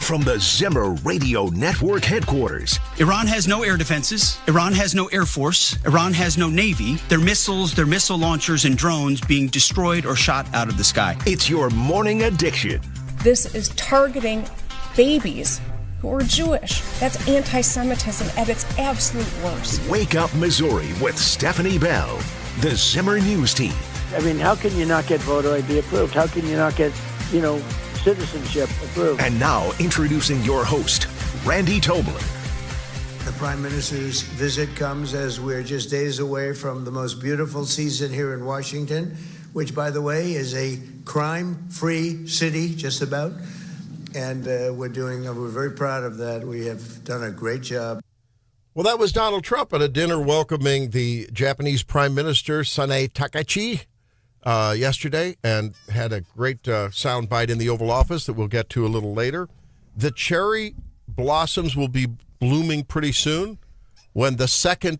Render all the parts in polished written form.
from the Zimmer Radio Network headquarters. Iran has no air defenses. Iran has no air force. Iran has no navy. Their missiles, their missile launchers, and drones being destroyed or shot out of the sky. It's your morning addiction. This is targeting babies who are Jewish. That's anti-Semitism at its absolute worst. Wake Up Missouri with Stephanie Bell, the Zimmer News Team. I mean, how can you not get voter ID approved? How can you not get, citizenship approved? And now, introducing your host, Randy Tobler. The Prime Minister's visit comes as we're just days away from the most beautiful season here in Washington, which, by the way, is a crime-free city, just about. And we're very proud of that. We have done a great job. Well, that was Donald Trump at a dinner welcoming the Japanese Prime Minister, Sanae Takaichi, yesterday, and had a great soundbite in the Oval Office that we'll get to a little later. The cherry blossoms will be blooming pretty soon when the second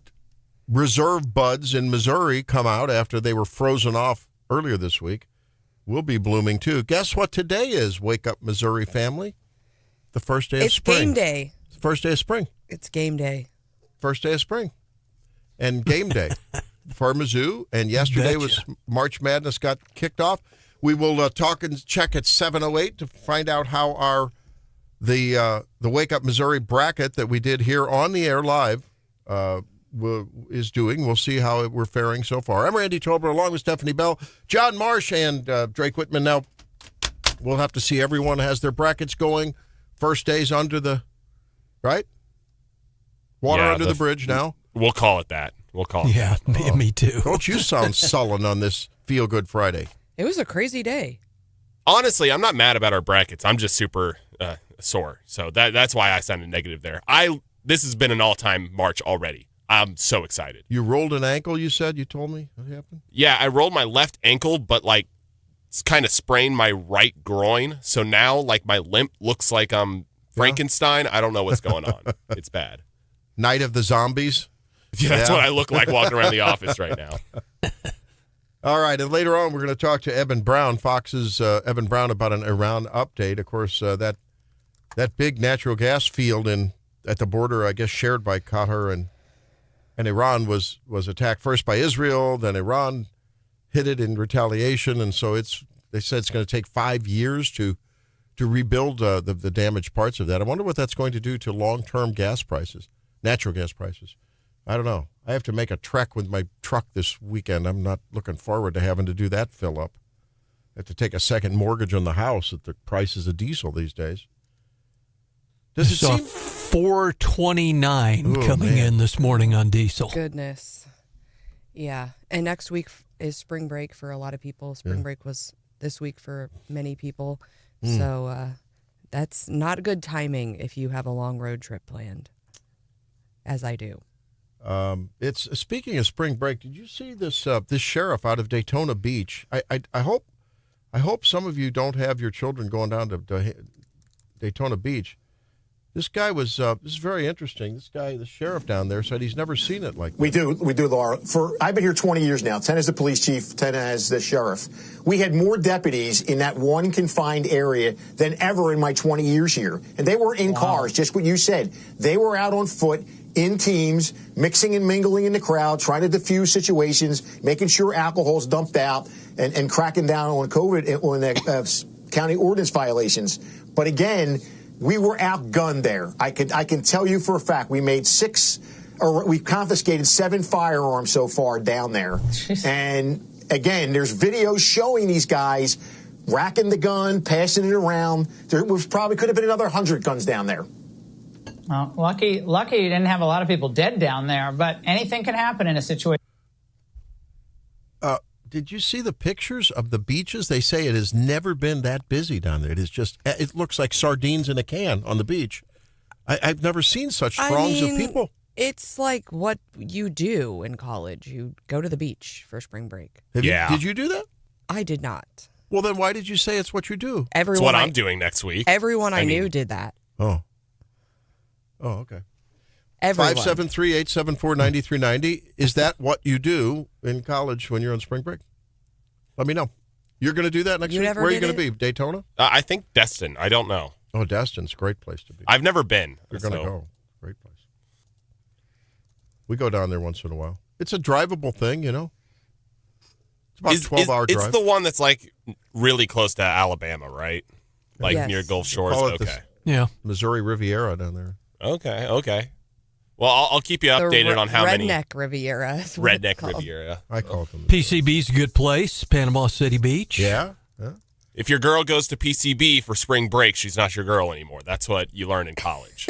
reserve buds in Missouri come out after they were frozen off earlier this week. Will be blooming too. Guess what today is, Wake Up Missouri family? The first day of spring. It's game day. It's the first day of spring. It's game day. First day of spring. And game day for Mizzou. And yesterday was March Madness got kicked off. We will talk and check at 7:08 to find out how the Wake Up Missouri bracket that we did here on the air live is doing. We'll see how we're faring so far. I'm Randy Tobler, along with Stephanie Bell, John Marsh, and Drake Whitman. Now, we'll have to see. Everyone has their brackets going. First day's under the, right? Water under the bridge now. We'll call it that. We'll call it that. Yeah, me too. Don't you sound sullen on this Feel Good Friday. It was a crazy day. Honestly, I'm not mad about our brackets. I'm just super sore. So that's why I sounded negative there. This has been an all-time March already. I'm so excited. You rolled an ankle, you said? You told me what happened? Yeah, I rolled my left ankle, but it's kind of sprained my right groin. So now my limp looks like I'm Frankenstein. I don't know what's going on. It's bad. Night of the Zombies? Yeah, that's what I look like walking around the office right now. All right, and later on we're going to talk to Eben Brown, Fox's Eben Brown, about an Iran update. Of course, that big natural gas field at the border, I guess, shared by Qatar and Iran was attacked first by Israel, then Iran hit it in retaliation, and so they said it's going to take 5 years to rebuild the damaged parts of that. I wonder what that's going to do to long-term gas prices, natural gas prices. I don't know. I have to make a trek with my truck this weekend. I'm not looking forward to having to do that fill up. I have to take a second mortgage on the house at the prices of diesel these days. Does it seem $4.29 coming in this morning on diesel? Goodness. Yeah. And next week is spring break for a lot of people. Spring break was this week for many people. So that's not good timing if you have a long road trip planned, as I do. It's speaking of spring break. Did you see this sheriff out of Daytona Beach? I hope some of you don't have your children going down to Daytona Beach. This guy was, this is very interesting. This guy, the sheriff down there, said he's never seen it like that. We do, Laura. I've been here 20 years now, 10 as the police chief, 10 as the sheriff. We had more deputies in that one confined area than ever in my 20 years here. And they were in cars, just what you said. They were out on foot, in teams, mixing and mingling in the crowd, trying to diffuse situations, making sure alcohol's dumped out, and cracking down on COVID, on the county ordinance violations. But again, we were outgunned there. I can tell you for a fact we we've confiscated 7 firearms so far down there. Jeez. And again, there's videos showing these guys racking the gun, passing it around. There could have been another 100 guns down there. Well, lucky you didn't have a lot of people dead down there, but anything can happen in a situation. Did you see the pictures of the beaches? They say it has never been that busy down there. It looks like sardines in a can on the beach. I've never seen such throngs of people. It's like what you do in college. You go to the beach for spring break. Did you do that? I did not. Well, then why did you say it's what you do? It's what I'm doing next week. Everyone I knew did that. Oh, okay. Everyone. 573-874-9390. Is that what you do in college when you're on spring break? Let me know. You're going to do that next week? Where are you going to be? Daytona? I think Destin. I don't know. Oh, Destin's a great place to be. I've never been. You're going to go. Great place. We go down there once in a while. It's a drivable thing, you know. It's about a 12-hour drive. It's the one that's like really close to Alabama, right? Like near Gulf Shores. Okay. Yeah. Missouri Riviera down there. Okay. Well, I'll keep you updated on how many. Redneck Riviera. Redneck Riviera. I call it them. PCB's a good place. Panama City Beach. Yeah. If your girl goes to PCB for spring break, she's not your girl anymore. That's what you learn in college.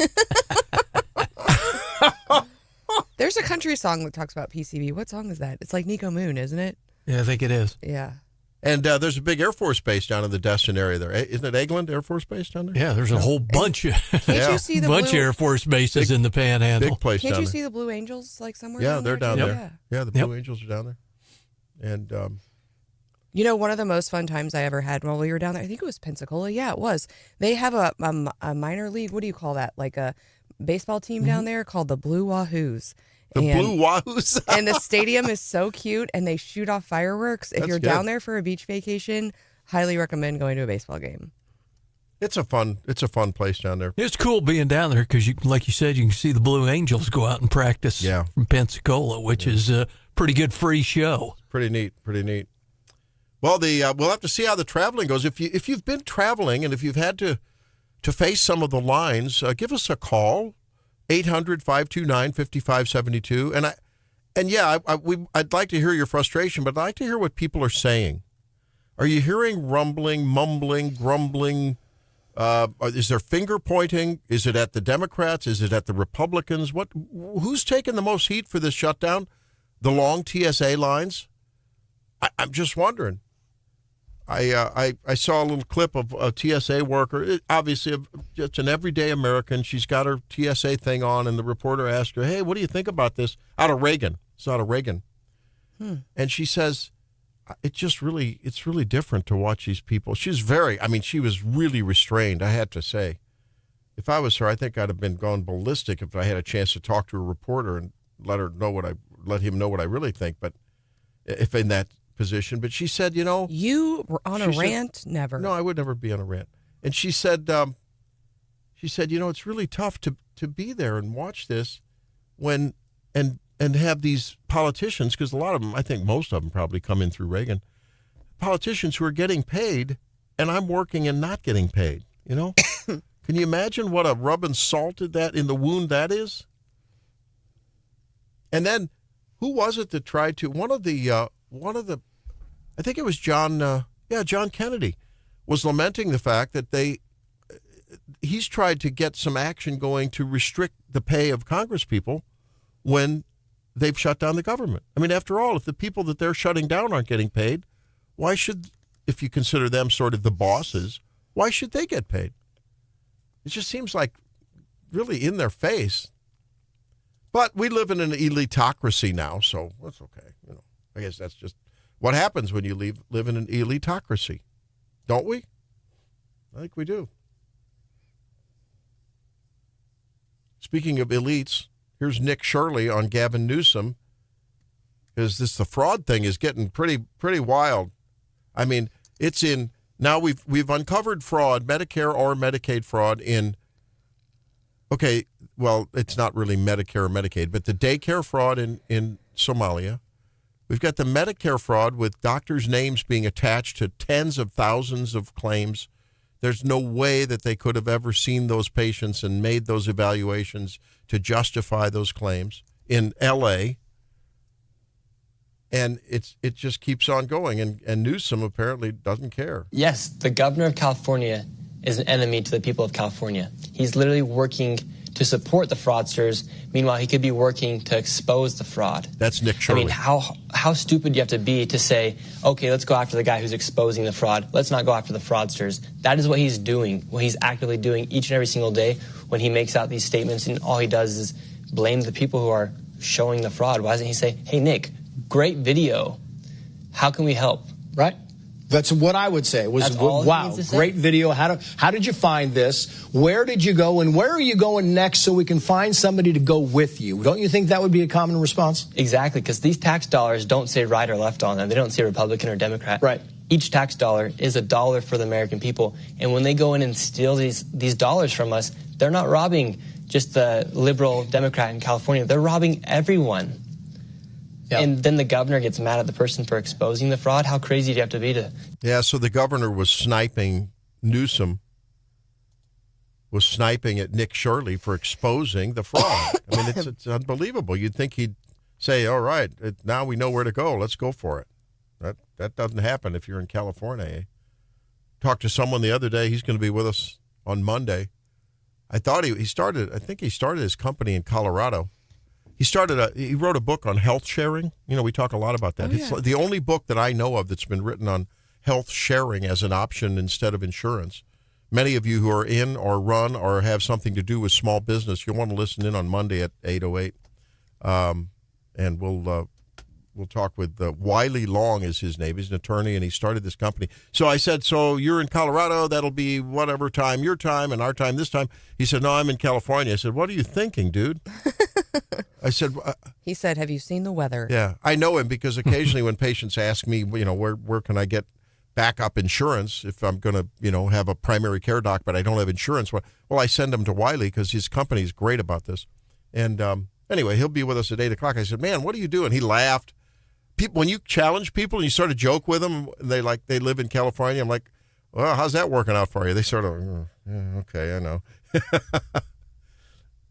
There's a country song that talks about PCB. What song is that? It's like Nico Moon, isn't it? Yeah, I think it is. Yeah. And there's a big Air Force base down in the Destin area there. Isn't it Eglin Air Force Base down there? Yeah, there's a whole bunch of you see the bunch of blue- Air Force bases in the Panhandle. Big place Can't down you there. see the Blue Angels like somewhere? Yeah, they're down too? there. Yeah, the Blue Angels are down there. And you know, one of the most fun times I ever had while we were down there, I think it was Pensacola. Yeah, it was. They have a minor league, what do you call that? Like a baseball team down there called the Blue Wahoos. Blue Wahoos? And the stadium is so cute, and they shoot off fireworks. If That's you're good. down there for a beach vacation, highly recommend going to a baseball game. it's a fun place down there. It's cool being down there because, like you said, you can see the Blue Angels go out and practice from Pensacola, which is a pretty good free show. Pretty neat. Well, we'll have to see how the traveling goes. If you've been traveling and if you've had to face some of the lines, give us a call, 800-529-5572. I'd like to hear your frustration, but I'd like to hear what people are saying. Are you hearing rumbling, mumbling, grumbling? Is there finger pointing? Is it at the Democrats? Is it at the Republicans? Who's taking the most heat for this shutdown? The long TSA lines? I'm just wondering. I saw a little clip of a TSA worker, obviously just an everyday American. She's got her TSA thing on, and the reporter asked her, "Hey, what do you think about this?" Out of Reagan. It's out of Reagan. And she says, it's really different to watch these people. She was really restrained, I had to say. If I was her, I think I'd have been going ballistic if I had a chance to talk to a reporter and let him know what I really think. But if in that position, but she said, you were on a rant. Never. No, I would never be on a rant. And she said, it's really tough to be there and watch this when and have these politicians, because a lot of them, I think most of them probably come in through Reagan, politicians who are getting paid, and I'm working and not getting paid. Can you imagine what a rub and salt in the wound that is? And then, who was it that tried to? One of the, I think it was John Kennedy, was lamenting the fact that he's tried to get some action going to restrict the pay of congresspeople when they've shut down the government. I mean, after all, if the people that they're shutting down aren't getting paid, why should, if you consider them sort of the bosses, why should they get paid? It just seems like really in their face. But we live in an elitocracy now, so that's okay. I guess that's just what happens when you live in an elitocracy, don't we? I think we do. Speaking of elites, here's Nick Shirley on Gavin Newsom, because the fraud thing is getting pretty wild. I mean, it's in now we've uncovered fraud, Medicare or Medicaid fraud in. Okay, well, it's not really Medicare or Medicaid, but the daycare fraud in Somalia. We've got the Medicare fraud with doctors' names being attached to tens of thousands of claims. There's no way that they could have ever seen those patients and made those evaluations to justify those claims in L.A. And it just keeps on going. And Newsom apparently doesn't care. Yes, the governor of California is an enemy to the people of California. He's literally working to support the fraudsters. Meanwhile, he could be working to expose the fraud. That's Nick Shirley. I mean, how stupid do you have to be to say, okay, let's go after the guy who's exposing the fraud. Let's not go after the fraudsters. That is what he's doing, what he's actively doing each and every single day when he makes out these statements, and all he does is blame the people who are showing the fraud. Why doesn't he say, hey, Nick, great video. How can we help? Right? That's what I would say. Wow, great video. How did you find this? Where did you go, and where are you going next so we can find somebody to go with you? Don't you think that would be a common response? Exactly, because these tax dollars don't say right or left on them. They don't say Republican or Democrat. Right. Each tax dollar is a dollar for the American people. And when they go in and steal these dollars from us, they're not robbing just the liberal Democrat in California. They're robbing everyone. Yep. And then the governor gets mad at the person for exposing the fraud. How crazy do you have to be to... Yeah, so the governor was sniping Newsom, was sniping at Nick Shirley for exposing the fraud. I mean, it's unbelievable. You'd think he'd say, all right, now we know where to go. Let's go for it. That doesn't happen if you're in California. Eh? Talked to someone the other day. He's going to be with us on Monday. I think he started his company in Colorado. He wrote a book on health sharing. You know, we talk a lot about that. It's the only book that I know of that's been written on health sharing as an option instead of insurance. Many of you who are in or run or have something to do with small business, you'll want to listen in on Monday at 8:08. And we'll talk with Wiley Long is his name. He's an attorney, and he started this company. So I said, so you're in Colorado. That'll be whatever time, your time, and our time this time. He said, no, I'm in California. I said, what are you thinking, dude? I said... he said, have you seen the weather? Yeah, I know him because occasionally when patients ask me, you know, where can I get backup insurance if I'm going to, you know, have a primary care doc, but I don't have insurance. Well, I send him to Wiley because his company is great about this. And anyway, he'll be with us at 8 o'clock. I said, man, what are you doing? He laughed. When you challenge people and you sort of joke with them, they live in California. I'm like, well, how's that working out for you? They sort of, yeah, okay, I know.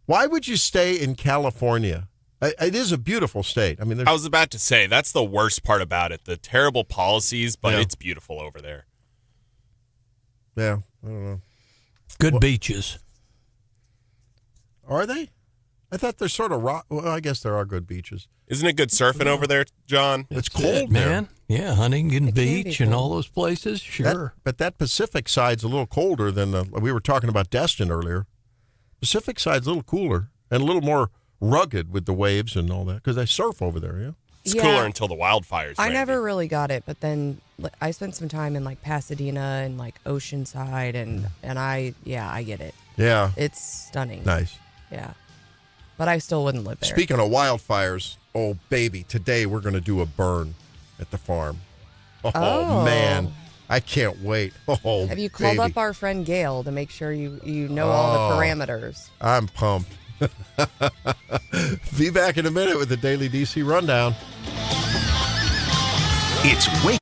Why would you stay in California? It is a beautiful state. I mean, I was about to say, that's the worst part about it. The terrible policies, but it's beautiful over there. Yeah, I don't know. Good beaches. Are they? I thought they're sort of rock. Well, I guess there are good beaches. Isn't it good surfing over there, John? It's cold, man. Yeah, Huntington Beach and all those places. Sure. But that Pacific side's a little colder than we were talking about Destin earlier. Pacific side's a little cooler and a little more rugged with the waves and all that because I surf over there. Yeah. It's cooler until the wildfires. I never really got it, but then I spent some time in like Pasadena and like Oceanside, and I get it. Yeah. It's stunning. Nice. Yeah. But I still wouldn't live there. Speaking of wildfires, oh, baby, today we're going to do a burn at the farm. Oh, man. I can't wait. Oh, have you called up our friend Gail to make sure you know all the parameters? I'm pumped. Be back in a minute with the Daily DC Rundown. It's Wake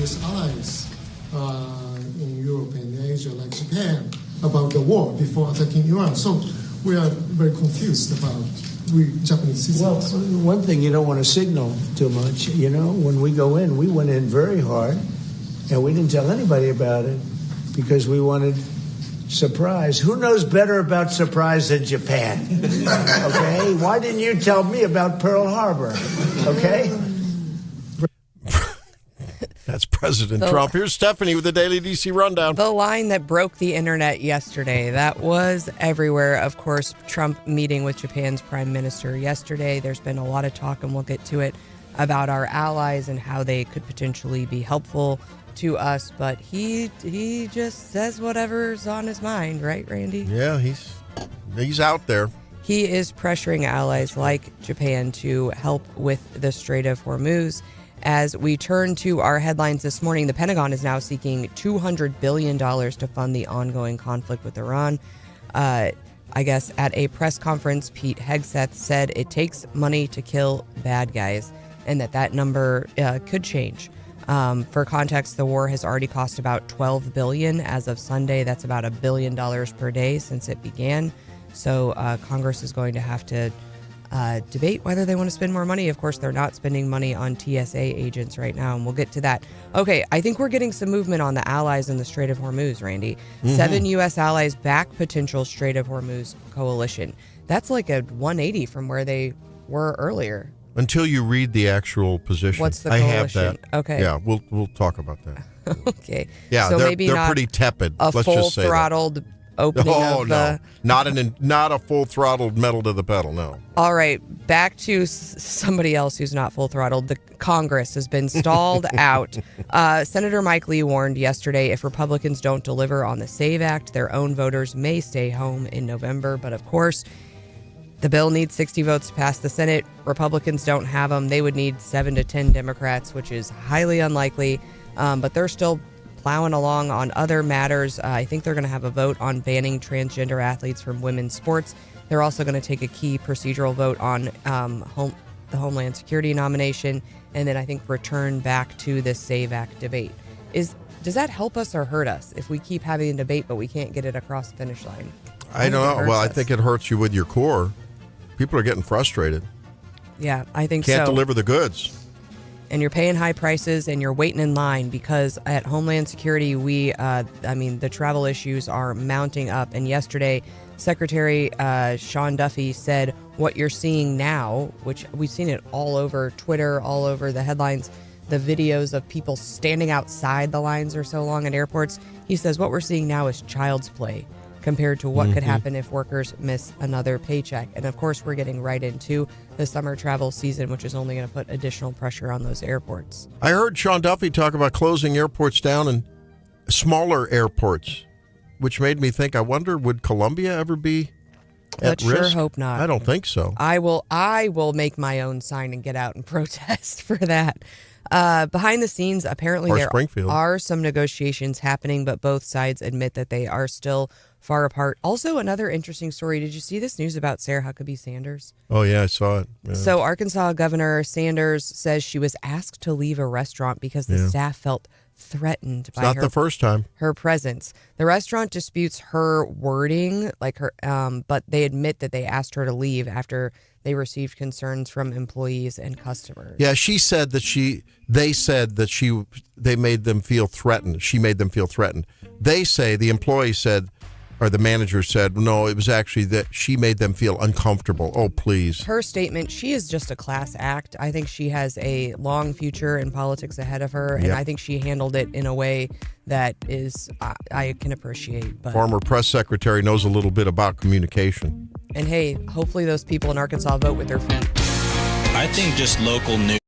U.S. allies in Europe and Asia, like Japan, about the war before attacking Iran. So we are very confused about we Japanese citizens. Well, one thing you don't want to signal too much. You know, when we go in, we went in very hard, and we didn't tell anybody about it because we wanted surprise. Who knows better about surprise than Japan? Okay? Why didn't you tell me about Pearl Harbor? Okay? That's President Trump. Here's Stephanie with the Daily DC Rundown. The line that broke the internet yesterday, that was everywhere. Of course, Trump meeting with Japan's prime minister yesterday. There's been a lot of talk, and we'll get to it, about our allies and how they could potentially be helpful to us. But he just says whatever's on his mind, right, Randy? Yeah, he's out there. He is pressuring allies like Japan to help with the Strait of Hormuz. As we turn to our headlines this morning, the Pentagon is now seeking $200 billion to fund the ongoing conflict with Iran. I guess at a press conference, Pete Hegseth said it takes money to kill bad guys and that number could change. For context, the war has already cost about $12 billion as of Sunday. That's about $1 billion per day since it began. So Congress is going to have to debate whether they want to spend more money. Of course, they're not spending money on TSA agents right now, and we'll get to that. Okay, I think we're getting some movement on the allies in the Strait of Hormuz, Randy. 7 U.S. allies back potential Strait of Hormuz coalition. That's like a 180 from where they were earlier. Until you read the actual position. What's the coalition? I coalition? have that. Okay. Yeah, we'll talk about that. Okay. Yeah, so they're maybe not pretty tepid. A Let's just say full-throttled opening of the... Not a full-throttled metal to the pedal, no. All right, back to somebody else who's not full-throttled. The Congress has been stalled out. Senator Mike Lee warned yesterday if Republicans don't deliver on the SAVE Act, their own voters may stay home in November. But of course, the bill needs 60 votes to pass the Senate. Republicans don't have them. They would need 7 to 10 Democrats, which is highly unlikely. But they're still plowing along on other matters. I think they're going to have a vote on banning transgender athletes from women's sports. They're also going to take a key procedural vote on the Homeland Security nomination, and then I think return back to the SAVE Act debate. Does that help us or hurt us if we keep having a debate but we can't get it across the finish line? I don't know. Well, I think it hurts you with your core. People are getting frustrated. Yeah, I think Can't so. deliver the goods. And you're paying high prices and you're waiting in line because at Homeland Security, the travel issues are mounting up. And yesterday, Secretary Sean Duffy said what you're seeing now, which we've seen it all over Twitter, all over the headlines, the videos of people standing outside the lines are so long at airports. He says what we're seeing now is child's play compared to what could happen if workers miss another paycheck. And of course, we're getting right into the summer travel season, which is only going to put additional pressure on those airports. I heard Sean Duffy talk about closing airports down and smaller airports, which made me think, I wonder, would Columbia ever be at risk? Let's sure hope not. I don't think so. I will make my own sign and get out and protest for that. Behind the scenes, apparently there are some negotiations happening, but both sides admit that they are still far apart. Also, another interesting story. Did you see this news about Sarah Huckabee Sanders? Oh, yeah, I saw it. Yeah. So Arkansas Governor Sanders says she was asked to leave a restaurant because the staff felt threatened by the first time. Her presence. The restaurant disputes her wording, but they admit that they asked her to leave after they received concerns from employees and customers. Yeah, she said that they made them feel threatened. She made them feel threatened. They say, the employee said, or the manager said, no, it was actually that she made them feel uncomfortable. Oh, please. Her statement, she is just a class act. I think she has a long future in politics ahead of her, and I think she handled it in a way that is I can appreciate. But former press secretary knows a little bit about communication. And hey, hopefully those people in Arkansas vote with their feet. I think just local news.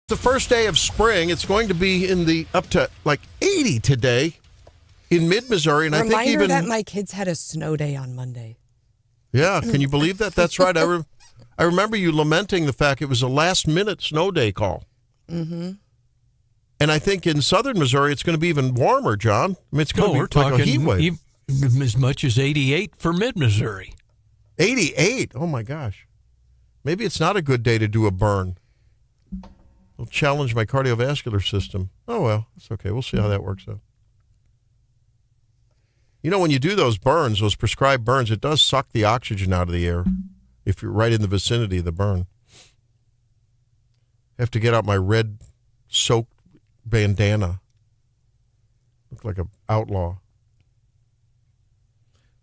The first day of spring. It's going to be in the up to like 80 today in mid-Missouri. And I think even that my kids had a snow day on Monday. Yeah, can you believe that? That's right. I remember you lamenting the fact it was a last-minute snow day call. Mm-hmm. And I think in southern Missouri, it's going to be even warmer, John. I mean, it's going to be like a heat wave. As much as 88 for mid-Missouri. 88? Oh, my gosh. Maybe it's not a good day to do a burn. It'll challenge my cardiovascular system. Oh, well, it's okay. We'll see how that works out. You know, when you do those burns, those prescribed burns, it does suck the oxygen out of the air if you're right in the vicinity of the burn. I have to get out my red soaked bandana. Look like an outlaw.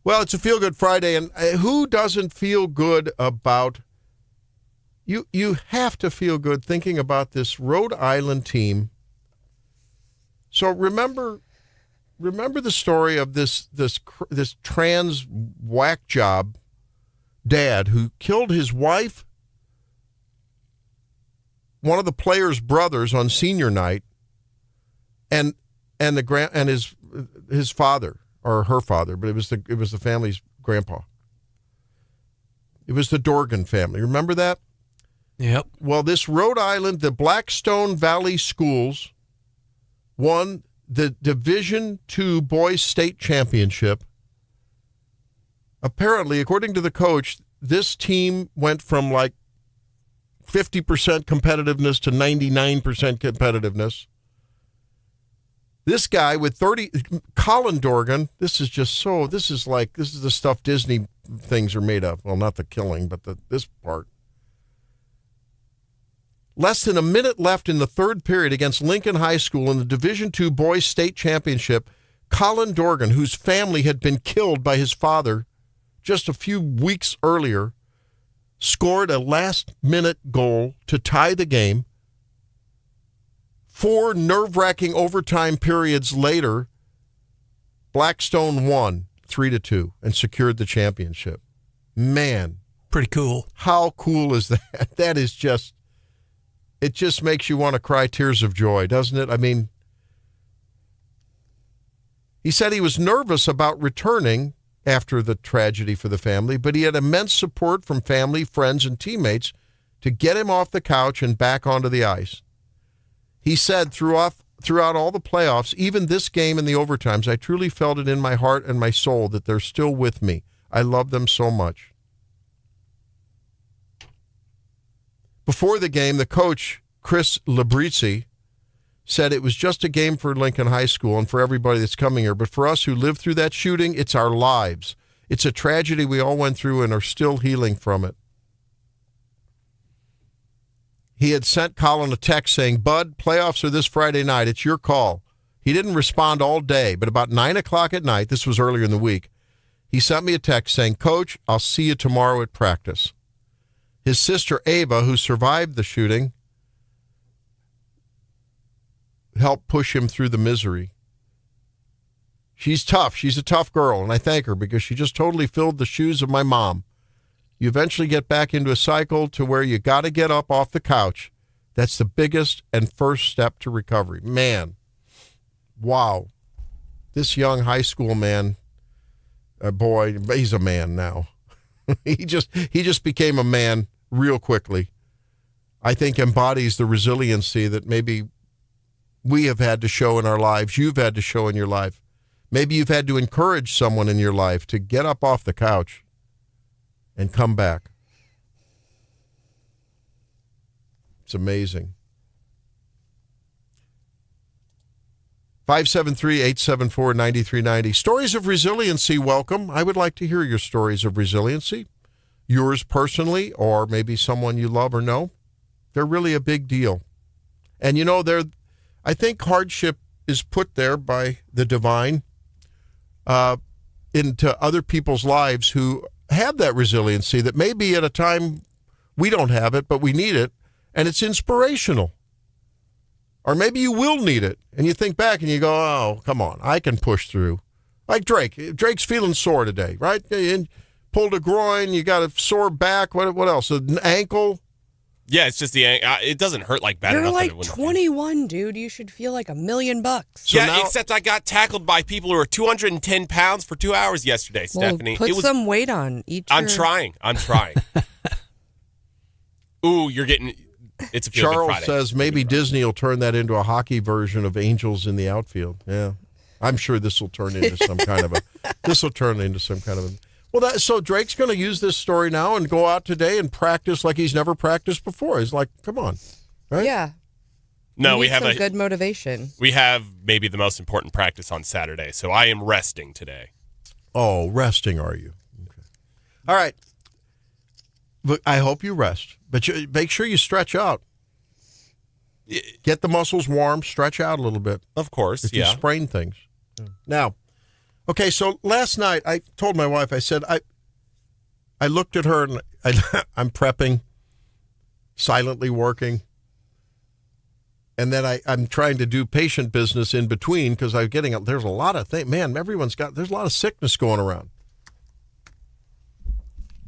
Well, it's a Feel Good Friday, and who doesn't feel good about... You have to feel good thinking about this Rhode Island team. So remember the story of this trans whack job dad who killed his wife, one of the players' brothers on senior night, and his father or her father, but it was the family's grandpa. It was the Dorgan family. Remember that? Yep. Well, this Rhode Island, the Blackstone Valley Schools won the Division II Boys State Championship. Apparently, according to the coach, this team went from like 50% competitiveness to 99% competitiveness. This guy with Colin Dorgan, this is the stuff Disney things are made of. Well, not the killing, but this part. Less than a minute left in the third period against Lincoln High School in the Division II Boys State Championship, Colin Dorgan, whose family had been killed by his father just a few weeks earlier, scored a last-minute goal to tie the game. 4 nerve-wracking overtime periods later, Blackstone won 3-2 and secured the championship. Man. Pretty cool. How cool is that? That is just... It just makes you want to cry tears of joy, doesn't it? I mean, he said he was nervous about returning after the tragedy for the family, but he had immense support from family, friends, and teammates to get him off the couch and back onto the ice. He said throughout all the playoffs, even this game in the overtimes, I truly felt it in my heart and my soul that they're still with me. I love them so much. Before the game, the coach, Chris Labrizzi, said it was just a game for Lincoln High School and for everybody that's coming here. But for us who lived through that shooting, it's our lives. It's a tragedy we all went through and are still healing from it. He had sent Colin a text saying, Bud, playoffs are this Friday night. It's your call. He didn't respond all day, but about 9 o'clock at night, this was earlier in the week, he sent me a text saying, Coach, I'll see you tomorrow at practice. His sister, Ava, who survived the shooting, helped push him through the misery. She's tough. She's a tough girl, and I thank her because she just totally filled the shoes of my mom. You eventually get back into a cycle to where you got to get up off the couch. That's the biggest and first step to recovery. Man, wow. This young high school man, boy, he's a man now. He just became a man real quickly. I think embodies the resiliency that maybe we have had to show in our lives, you've had to show in your life. Maybe you've had to encourage someone in your life to get up off the couch and come back. It's amazing. 573-874-9390. Stories of resiliency, welcome. I would like to hear your stories of resiliency. Yours personally, or maybe someone you love or know. They're really a big deal. And you know, I think hardship is put there by the divine into other people's lives who have that resiliency that maybe at a time we don't have it, but we need it, and it's inspirational. Or maybe you will need it, and you think back and you go, oh, come on, I can push through. Like Drake. Drake's feeling sore today, right? And pulled a groin, you got a sore back, what else? An ankle. Yeah, it's just it doesn't hurt like bad You're enough. like 21, dude. You should feel like $1 million. So yeah, except I got tackled by people who are 210 pounds for 2 hours yesterday, Stephanie. Put some weight on each. I'm trying. Ooh, you're getting. It's a Charles says maybe Disney will turn that into a hockey version of Angels in the Outfield. Yeah, I'm sure this will turn into some kind of a. Well, so Drake's going to use this story now and go out today and practice like he's never practiced before. He's like, come on, right? Yeah. No, we have some good motivation. We have maybe the most important practice on Saturday, so I am resting today. Oh, resting, are you? Okay. All right. But I hope you rest, but make sure you stretch out. Get the muscles warm, stretch out a little bit. Of course, if you sprain things. Now, okay, so last night I told my wife, I said, I looked at her and I'm prepping, silently working, and then I'm trying to do patient business in between because there's a lot of things. Man, there's a lot of sickness going around.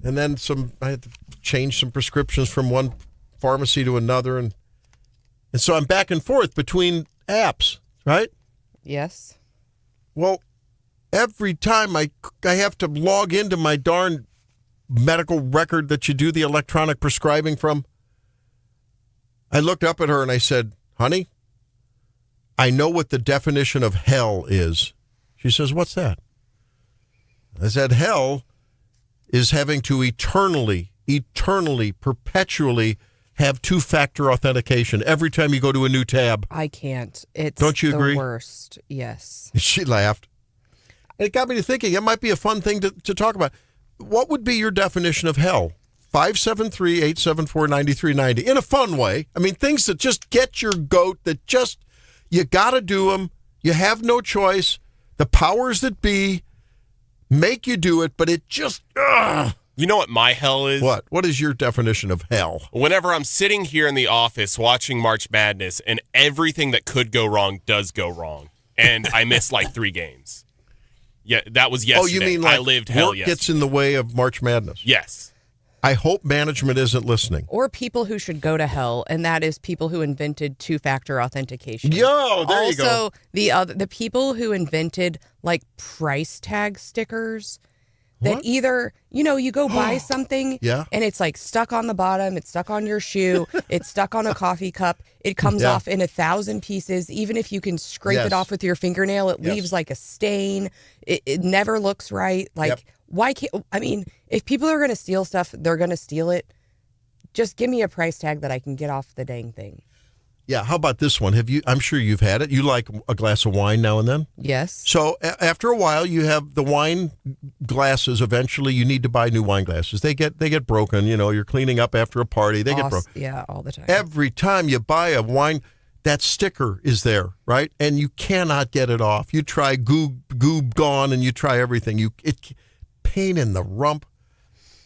And then I had to change some prescriptions from one pharmacy to another. And so I'm back and forth between apps, right? Yes. Well, every time I have to log into my darn medical record that you do the electronic prescribing from, I looked up at her and I said, honey, I know what the definition of hell is. She says, what's that? I said, hell is having to eternally, perpetually have two-factor authentication every time you go to a new tab. I can't. It's Don't you agree? The worst. Yes. She laughed. And it got me to thinking it might be a fun thing to talk about. What would be your definition of hell? 573-874-9390. In a fun way. I mean, things that just get your goat, that just, you got to do them. You have no choice. The powers that be make you do it, but it just, You know what my hell is? What? What is your definition of hell? Whenever I'm sitting here in the office watching March Madness and everything that could go wrong does go wrong, and I miss like 3 games. Yeah, that was yesterday. Oh, you mean like I lived hell work gets in the way of March Madness? Yes. I hope management isn't listening. Or people who should go to hell, and that is people who invented two-factor authentication. Yo, there you go. Also, the people who invented like price tag stickers that either, you go buy something and it's like stuck on the bottom, it's stuck on your shoe, it's stuck on a coffee cup, it comes off in 1,000 pieces. Even if you can scrape it off with your fingernail, it leaves like a stain. It never looks right. Like, why can't, if people are going to steal stuff, they're going to steal it. Just give me a price tag that I can get off the dang thing. Yeah, how about this one? I'm sure you've had it. You like a glass of wine now and then? Yes. So after a while, you have the wine glasses. Eventually, you need to buy new wine glasses. They get broken. You're cleaning up after a party. They get broken. Yeah, all the time. Every time you buy a wine, that sticker is there, right? And you cannot get it off. You try goob gone, and you try everything. Pain in the rump.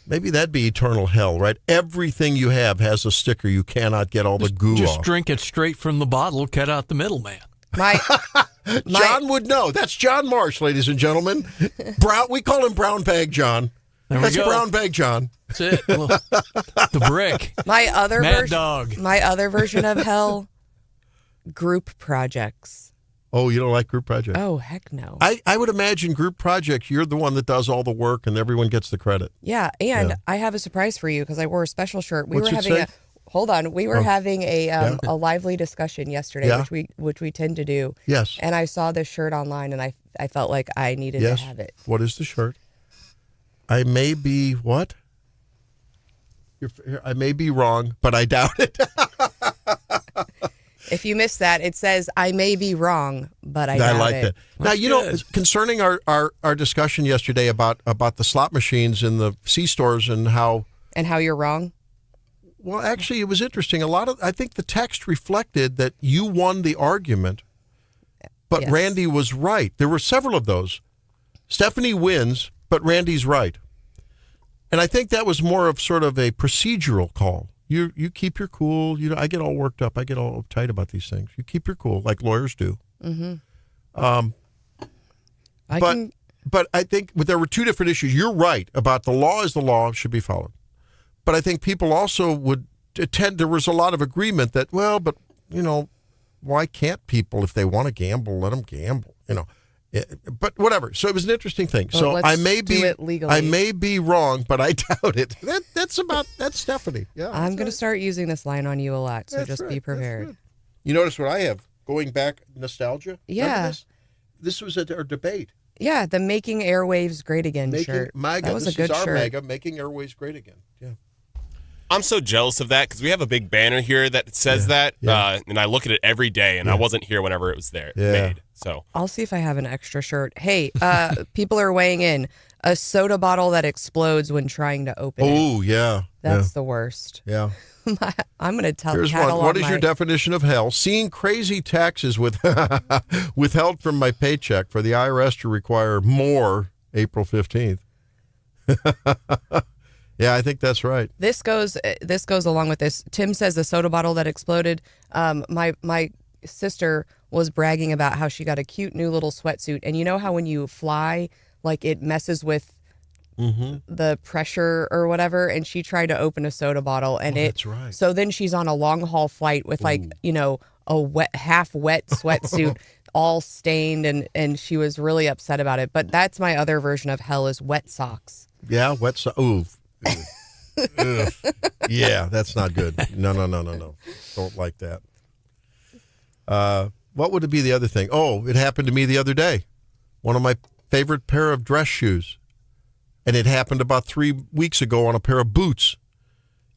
Maybe that'd be eternal hell, right? Everything you have has a sticker. You cannot get all the goo off. Just drink it straight from the bottle, cut out the middleman. John would know. That's John Marsh, ladies and gentlemen. We call him Brown Bag John. That's Brown Bag John. That's it. The brick. My other version of hell, group projects. Oh, you don't like group projects? Oh, heck no. I would imagine group projects, you're the one that does all the work and everyone gets the credit. Yeah, and I have a surprise for you because I wore a special shirt. We were having a lively discussion yesterday, which we tend to do. Yes. And I saw this shirt online and I felt like I needed to have it. What is the shirt? I may be what? I may be wrong, but I doubt it. If you missed that, it says, I may be wrong, but I doubt it. I like that. Now, concerning our discussion yesterday about the slot machines in the C-stores and how you're wrong. Well, actually, it was interesting. I think the text reflected that you won the argument, but Randy was right. There were several of those. Stephanie wins, but Randy's right. And I think that was more of sort of a procedural call. You keep your cool. I get all worked up. I get all uptight about these things. You keep your cool, like lawyers do. Mm-hmm. But I think there were two different issues. You're right about the law is the law, should be followed. But I think people also would there was a lot of agreement that, well, but, why can't people, if they want to gamble, let them gamble, But whatever. So it was an interesting thing. Well, so let's do it legally. I may be wrong, but I doubt it. That's Stephanie. Yeah, I'm going to start using this line on you a lot, so just be prepared. You notice what I have? Going back, nostalgia? Yeah. This was our debate. Yeah, the Making Airwaves Great Again shirt. That was a good shirt. MAGA, Making Airwaves Great Again. Yeah. I'm so jealous of that because we have a big banner here that says that, and I look at it every day, and I wasn't here whenever it was made. So I'll see if I have an extra shirt. Hey, people are weighing in. A soda bottle that explodes when trying to open it. Oh, yeah. That's the worst. Yeah. I'm going to tell you. Here's one. What is your definition of hell? Seeing crazy taxes withheld from my paycheck for the IRS to require more April 15th. Yeah, I think that's right. This goes along with this. Tim says the soda bottle that exploded. My sister was bragging about how she got a cute new little sweatsuit, and you know how when you fly, like it messes with the pressure or whatever, and she tried to open a soda bottle, and that's right. So then she's on a long haul flight with a half wet sweatsuit, all stained, and she was really upset about it. But that's my other version of hell is wet socks. Yeah, wet socks. Ooh. Yeah, that's not good. No. Don't like that. What would it be the other thing? Oh, it happened to me the other day. One of my favorite pair of dress shoes. And it happened about 3 weeks ago on a pair of boots.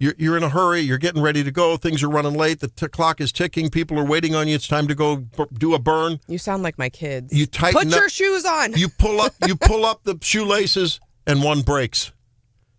You're in a hurry. You're getting ready to go. Things are running late. The clock is ticking. People are waiting on you. It's time to go do a burn. You sound like my kids. You tighten Put your shoes on. You pull up the shoelaces, and one breaks.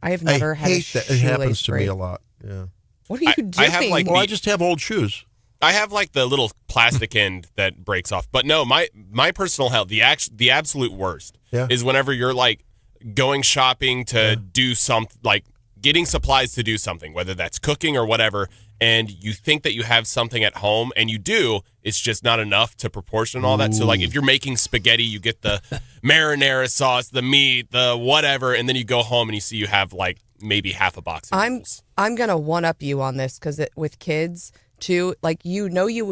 I have never had a shoelace It happens to break. me a lot. Yeah. What are you doing? I just have old shoes. I have like the little plastic end that breaks off. But no, my personal hell, the absolute worst is whenever you're like going shopping to do something, like getting supplies to do something, whether that's cooking or whatever, and you think that you have something at home, and you do, it's just not enough to proportion all that. So like if you're making spaghetti, you get the marinara sauce, the meat, the whatever, and then you go home and you see you have like maybe half a box of noodles. I'm going to one-up you on this because with kids too, like you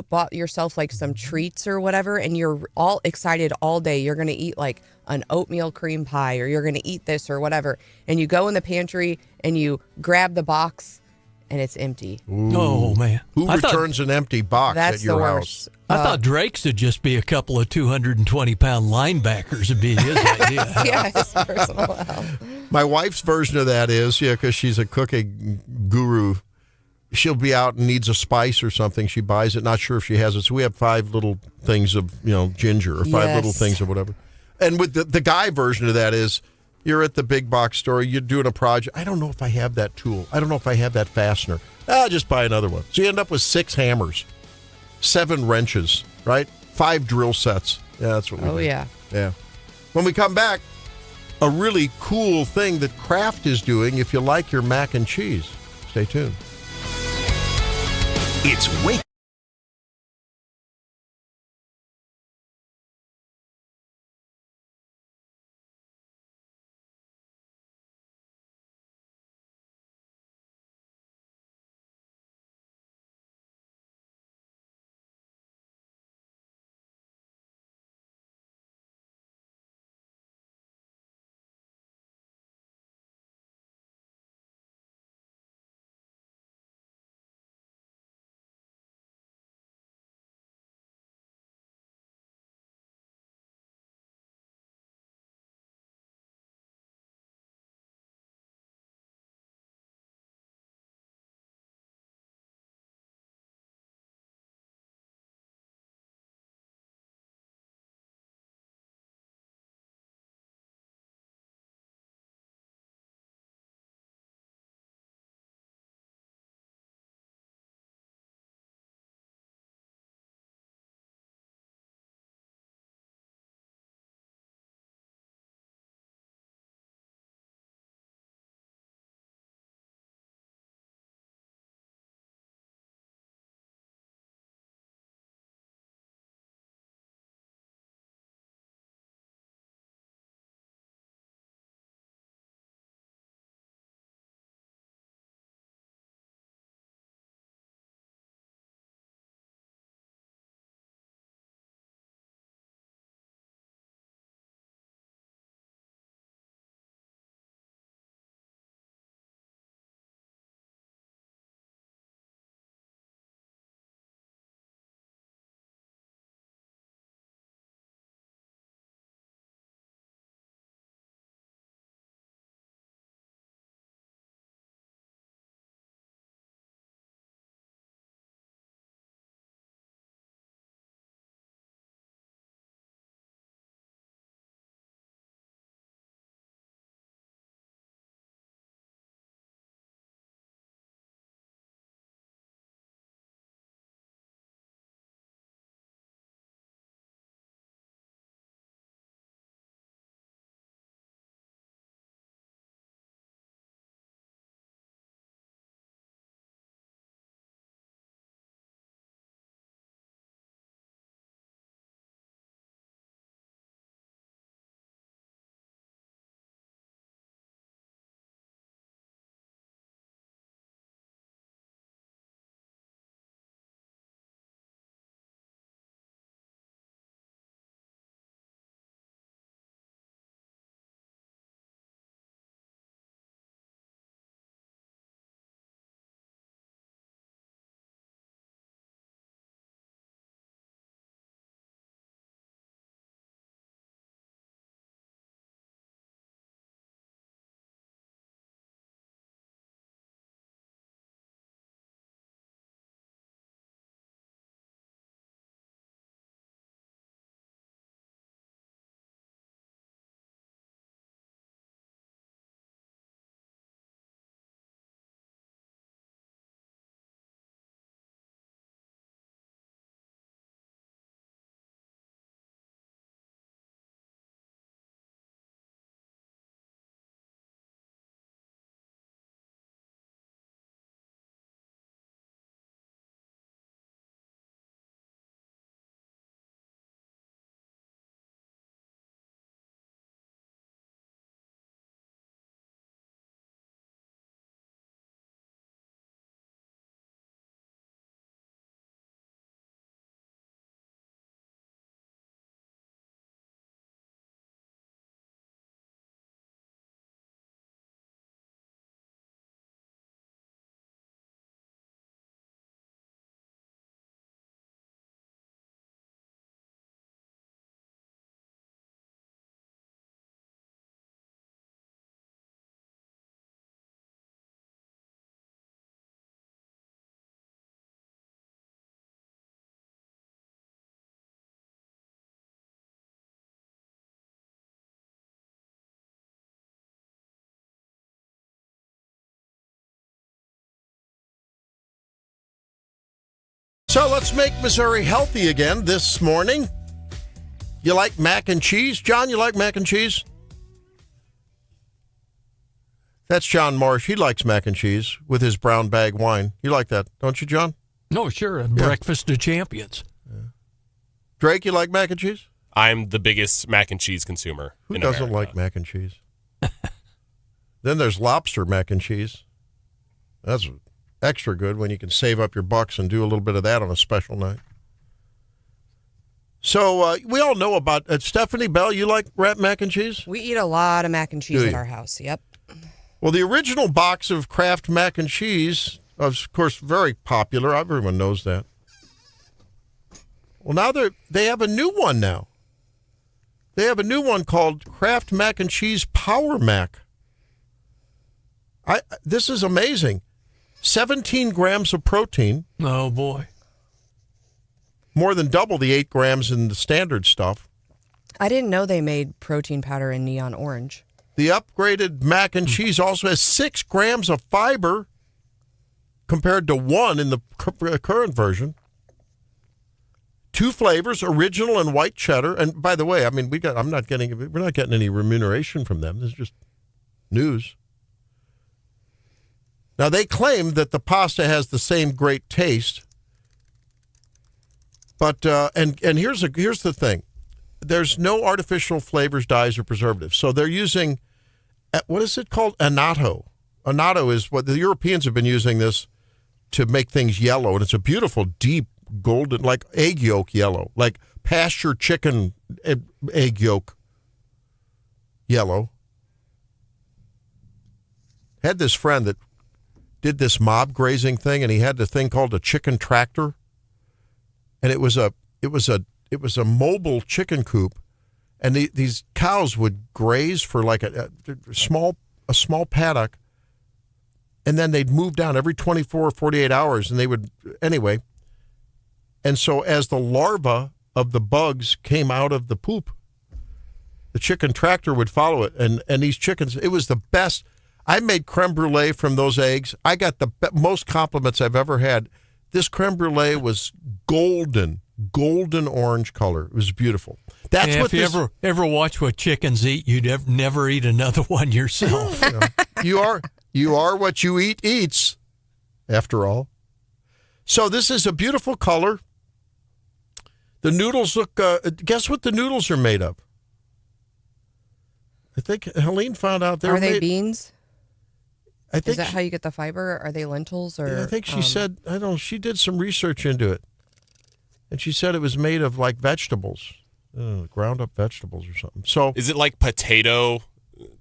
bought yourself like some treats or whatever, and you're all excited all day. You're going to eat like an oatmeal cream pie, or you're going to eat this or whatever, and you go in the pantry and you grab the box and it's empty. Ooh. Oh, man. Who returns an empty box at your house? I thought Drake's would just be a couple of 220-pound linebackers would be his idea. Yeah, his personal hell. My wife's version of that is, because she's a cooking guru, she'll be out and needs a spice or something. She buys it, not sure if she has it. So we have 5 little things of, ginger, or 5 little things of whatever. And with the guy version of that is, you're at the big box store, you're doing a project. I don't know if I have that tool. I don't know if I have that fastener. I'll just buy another one. So you end up with 6 hammers, 7 wrenches, right? 5 drill sets. Yeah, that's what we do. Yeah. Yeah. When we come back, a really cool thing that Kraft is doing if you like your mac and cheese. Stay tuned. It's Wake So let's make Missouri healthy again this morning. You like mac and cheese? John, you like mac and cheese? That's John Marsh. He likes mac and cheese with his brown bag wine. You like that, don't you, John? No, sure. Breakfast of champions. Yeah. Drake, you like mac and cheese? I'm the biggest mac and cheese consumer Who in doesn't America. like mac and cheese? Then there's lobster mac and cheese. That's extra good when you can save up your bucks and do a little bit of that on a special night. So we all know about Stephanie Bell. You like mac and cheese? We eat a lot of mac and cheese at our house. Yep. Well, the original box of Kraft mac and cheese, of course, very popular. Everyone knows that. Well, now they have a new one now. They have a new one called Kraft Mac and Cheese Power Mac. This is amazing. 17 grams of protein. Oh, boy. More than double the 8 grams in the standard stuff. I didn't know they made protein powder in neon orange. The upgraded mac and cheese also has 6 grams of fiber compared to 1 in the current version. 2 flavors, original and white cheddar. And by the way, I mean, we're not getting any remuneration from them. This is just news. Now, they claim that the pasta has the same great taste. But and here's the thing. There's no artificial flavors, dyes, or preservatives. So they're using, what is it called? Annatto. Annatto is what the Europeans have been using this to make things yellow. And it's a beautiful, deep, golden, like egg yolk yellow, like pasture chicken egg yolk yellow. Had this friend that did this mob grazing thing, and he had the thing called a chicken tractor. And it was a mobile chicken coop, and these cows would graze for like a small paddock, and then they'd move down every 24 or 48 hours, and they would anyway. And so as the larva of the bugs came out of the poop, the chicken tractor would follow it, and these chickens, it was the best. I made creme brulee from those eggs. I got the most compliments I've ever had. This creme brulee was golden orange color. It was beautiful. That's what if you ever watch what chickens eat, you'd never eat another one yourself. You are what you eat eats, after all. So this is a beautiful color. The noodles look. Guess what the noodles are made of? I think Helene found out Are they beans? I think is that how you get the fiber? Are they lentils or? Yeah, I think she said, I don't know, she did some research into it. And she said it was made of like vegetables, ground up vegetables or something. So is it like potato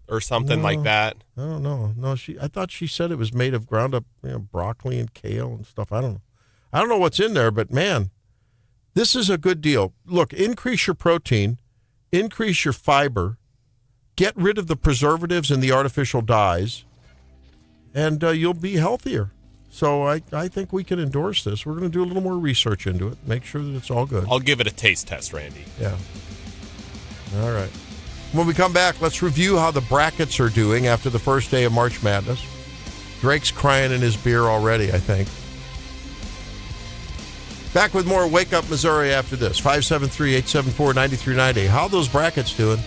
or something like that? I don't know. No, I thought she said it was made of ground up, broccoli and kale and stuff. I don't know. I don't know what's in there, but man, this is a good deal. Look, increase your protein, increase your fiber, get rid of the preservatives and the artificial dyes, and you'll be healthier. So I think we can endorse this. We're going to do a little more research into it, make sure that it's all good. I'll give it a taste test, Randy. Yeah. All right. When we come back, let's review how the brackets are doing after the first day of March Madness. Drake's crying in his beer already, I think. Back with more Wake Up Missouri after this. 573-874-9390. How are those brackets doing?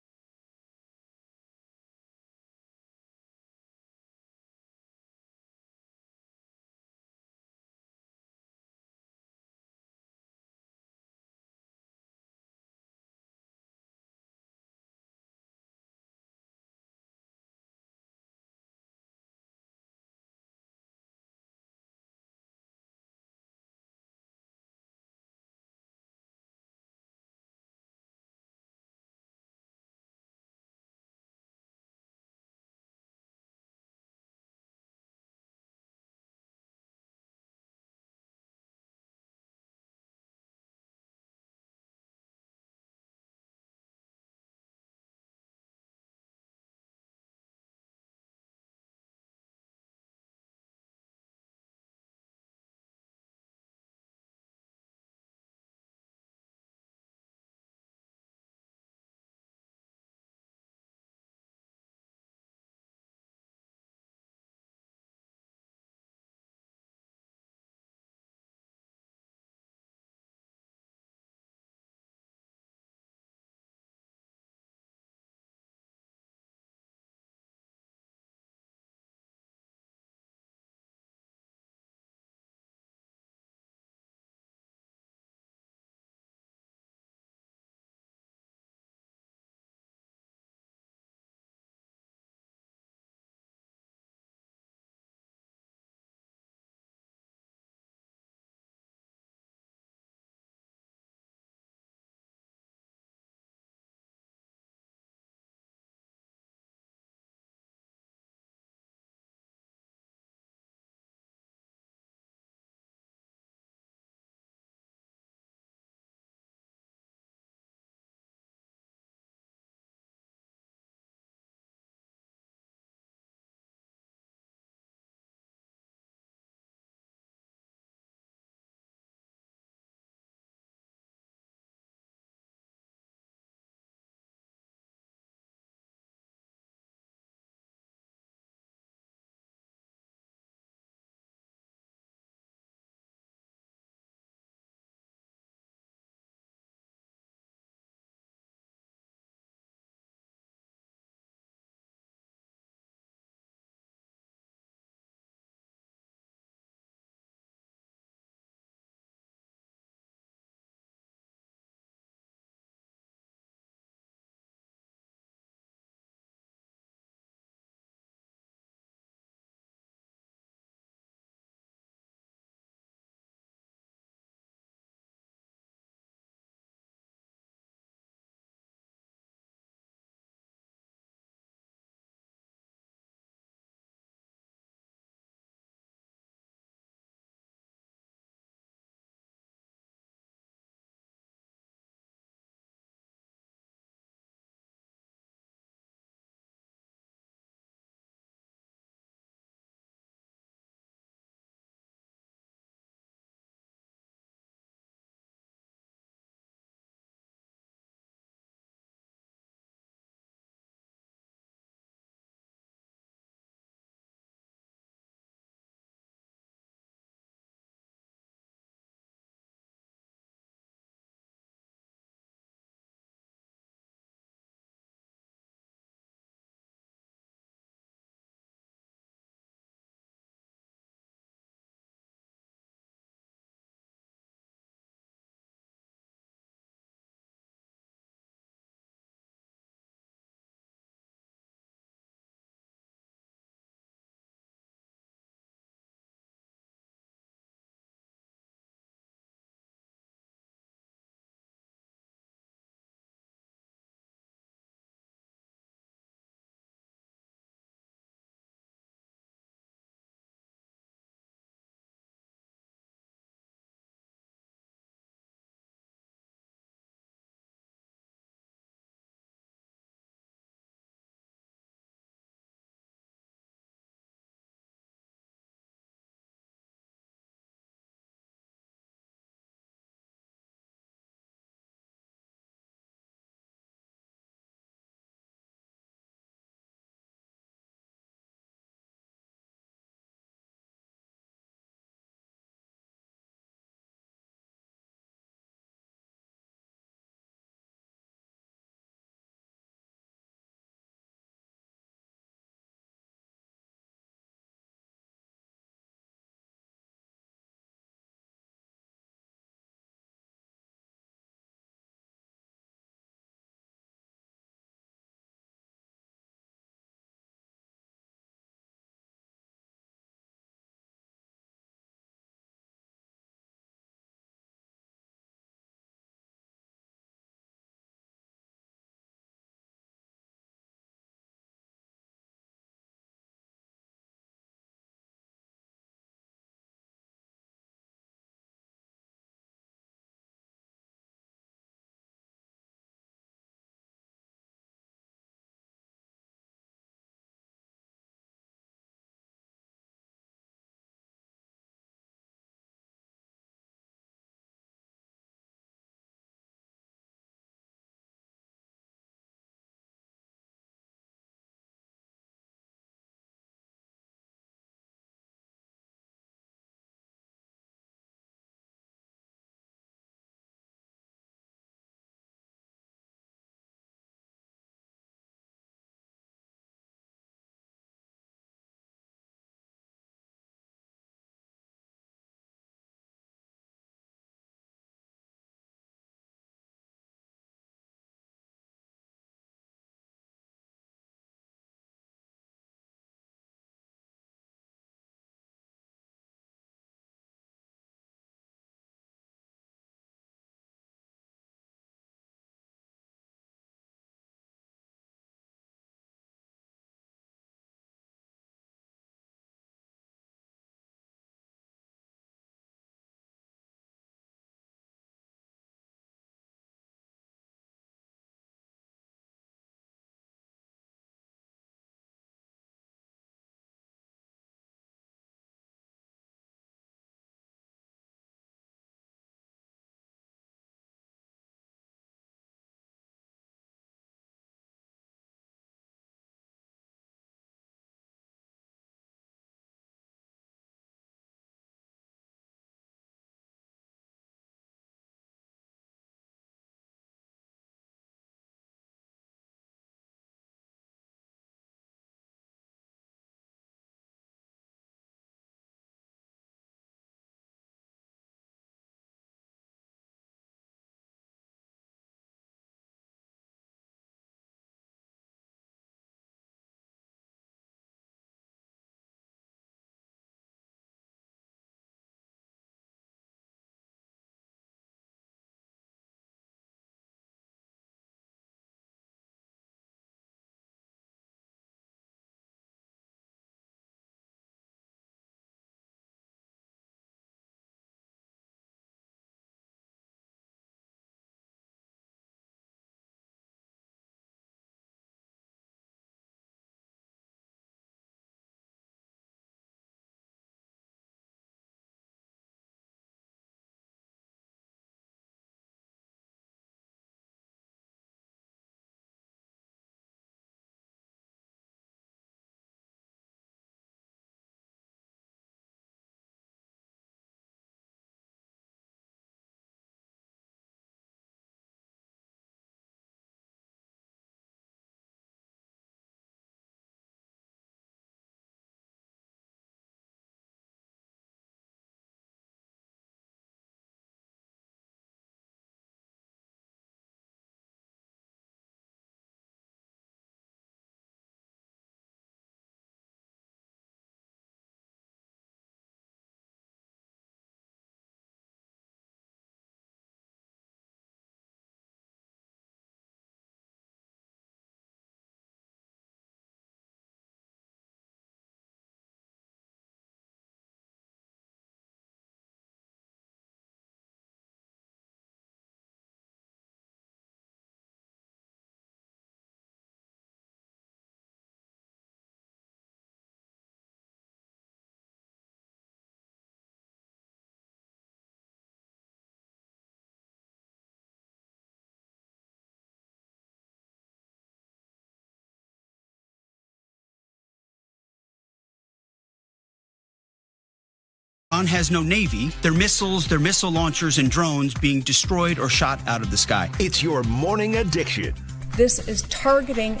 Iran has no navy. Their missiles, their missile launchers, and drones being destroyed or shot out of the sky. It's your morning addiction. This is targeting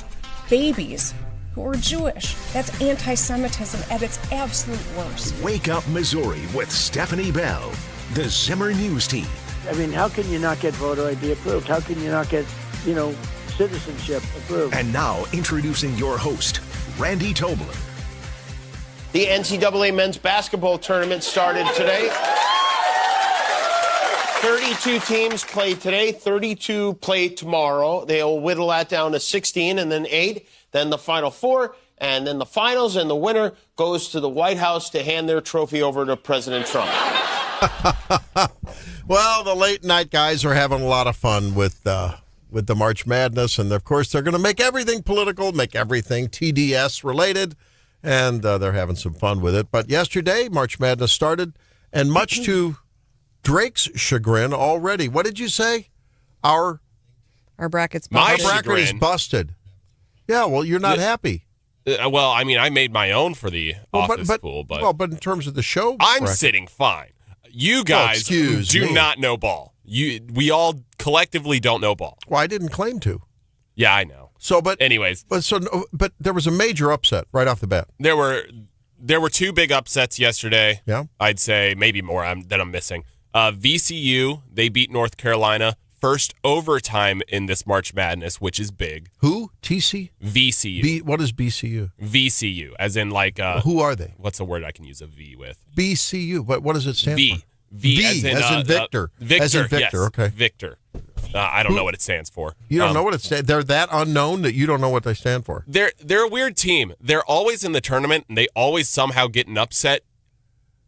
babies who are Jewish. That's anti-Semitism at its absolute worst. Wake Up Missouri with Stephanie Bell, the Zimmer News Team. I mean, how can you not get voter ID approved? How can you not get, citizenship approved? And now, introducing your host, Randy Tobler. The NCAA men's basketball tournament started today. 32 teams play today, 32 play tomorrow. They'll whittle that down to 16 and then 8, then the Final Four, and then the finals, and the winner goes to the White House to hand their trophy over to President Trump. Well, the late night guys are having a lot of fun with the March Madness, and of course they're going to make everything political, make everything TDS related, and they're having some fun with it. But yesterday, March Madness started, and much to Drake's chagrin already. What did you say? Our bracket's busted. My bracket is busted. Yeah, well, you're not happy. Well, I mean, I made my own for the office pool, but in terms of the show, I'm sitting fine. You guys do not know ball. We all collectively don't know ball. Well, I didn't claim to. Yeah, I know. So, but anyways, but there was a major upset right off the bat. There were two big upsets yesterday. Yeah, I'd say maybe more that I'm missing. VCU, they beat North Carolina. First overtime in this March Madness, which is big. Who? TC? VCU. What is BCU? VCU, as in like... who are they? What's a word I can use a V with? BCU. What does it stand for? V as in Victor. Victor. As in Victor, yes, okay. Victor. I don't know what it stands for. You don't know what it stands for? They're that unknown that you don't know what they stand for? They're a weird team. They're always in the tournament, and they always somehow get an upset.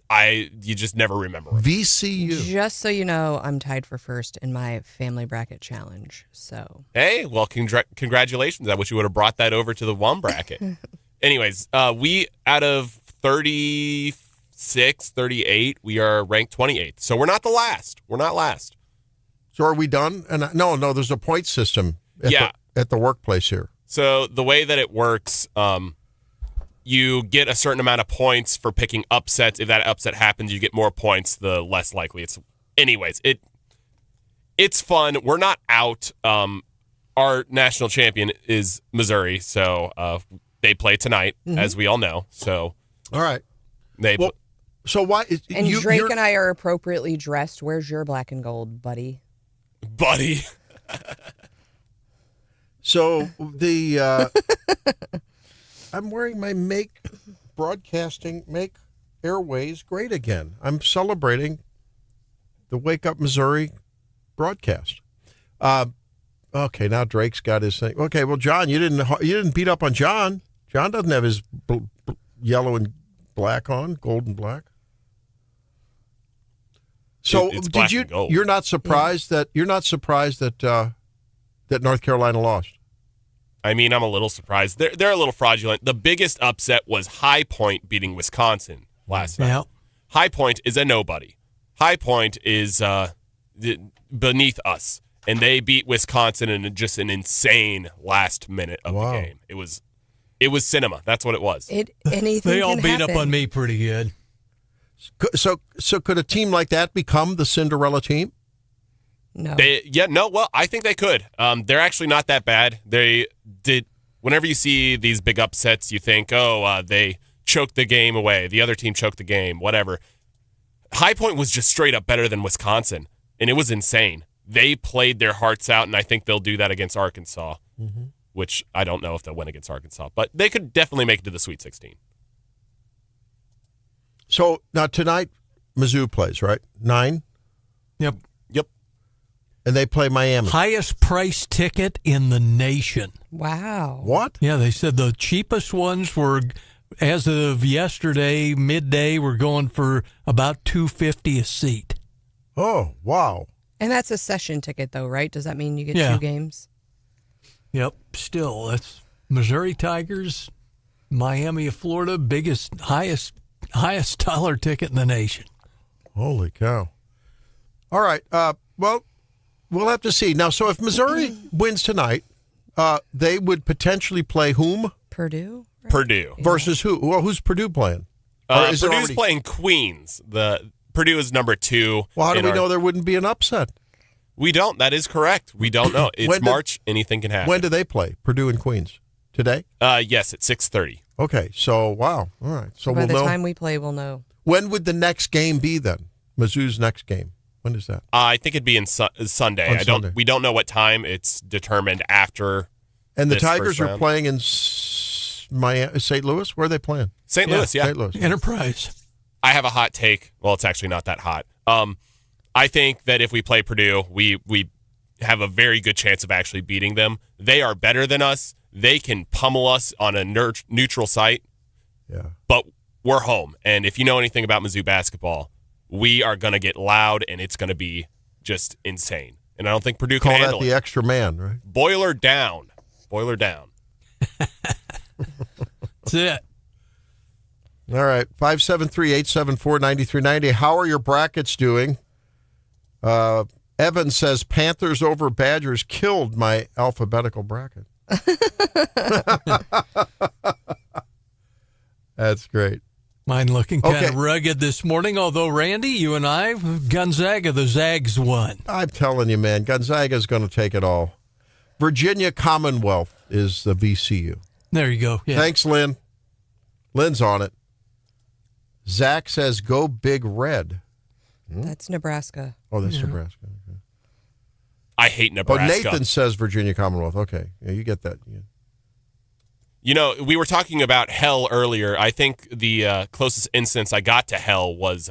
You just never remember them. VCU. Just so you know, I'm tied for first in my family bracket challenge. So hey, well, congratulations! I wish you would have brought that over to the one bracket. Anyways, we out of 36, 38, we are ranked 28th. So we're not the last. We're not last. So are we done? And no, there's a point system. At the workplace here. So the way that it works. You get a certain amount of points for picking upsets. If that upset happens, you get more points, the less likely it's. Anyways, it's fun. We're not out. Our national champion is Missouri, so they play tonight, as we all know. So, all right. So why? And Drake and I are appropriately dressed. Where's your black and gold, buddy? Buddy. So I'm wearing my Make Airways Great Again. I'm celebrating the Wake Up Missouri broadcast. Okay, now Drake's got his thing. Okay, well, John, you didn't beat up on John. John doesn't have his yellow and black on, gold and black. So it's black and gold. You're not surprised that North Carolina lost? I mean, I'm a little surprised. They're a little fraudulent. The biggest upset was High Point beating Wisconsin last night. High Point is a nobody. High Point is beneath us, and they beat Wisconsin in just an insane last minute of the game. It was cinema. That's what it was. Anything they all can beat happen. up on me pretty good. So could a team like that become the Cinderella team? No. Well, I think they could. They're actually not that bad. They did. Whenever you see these big upsets, you think, they choked the game away. The other team choked the game, whatever. High Point was just straight up better than Wisconsin, and it was insane. They played their hearts out, and I think they'll do that against Arkansas, which I don't know if they'll win against Arkansas, but they could definitely make it to the Sweet 16. So now tonight, Mizzou plays, right? 9? Yep. And they play Miami. Highest price ticket in the nation. Wow. What? Yeah, they said the cheapest ones were, as of yesterday, midday, were going for about $250 a seat. Oh, wow. And that's a session ticket, though, right? Does that mean you get 2 games? Yep. Still, that's Missouri Tigers, Miami of Florida, highest dollar ticket in the nation. Holy cow. All right. Well, we'll have to see. Now, so if Missouri wins tonight, they would potentially play whom? Purdue. Right? Purdue. Versus who? Well, who's Purdue playing? Purdue's playing Queens. Purdue is number 2. Well, how do we know there wouldn't be an upset? We don't. That is correct. We don't know. It's March. Anything can happen. When do they play? Purdue and Queens today? Yes, at 6:30. Okay, so wow. All right. So by we'll the know. time we play, we'll know. When would the next game be then? Mizzou's next game. When is that? I think it'd be in Sunday. Sunday. We don't know what time. It's determined after. And the this Tigers first are round. playing in St. Louis. Where are they playing? St. Louis, yeah. St. Louis. Enterprise. I have a hot take. Well, it's actually not that hot. I think that if we play Purdue, we have a very good chance of actually beating them. They are better than us. They can pummel us on a neutral site. Yeah. But we're home. And if you know anything about Mizzou basketball, we are going to get loud, and it's going to be just insane. And I don't think Purdue can handle it. Call that the extra man, right? Boiler down. Boiler down. That's it. All right. 573-874-9390. How are your brackets doing? Evan says Panthers over Badgers killed my alphabetical bracket. That's great. Mine looking kind of rugged this morning, although, Randy, you and I, Gonzaga, the Zags won. I'm telling you, man, Gonzaga's going to take it all. Virginia Commonwealth is the VCU. There you go. Yeah. Thanks, Lynn. Lynn's on it. Zach says, go Big Red. That's Nebraska. Oh, that's Nebraska. Okay. I hate Nebraska. Oh, Nathan says Virginia Commonwealth. Okay. Yeah, you get that. Yeah. You know, we were talking about hell earlier. I think the closest instance I got to hell was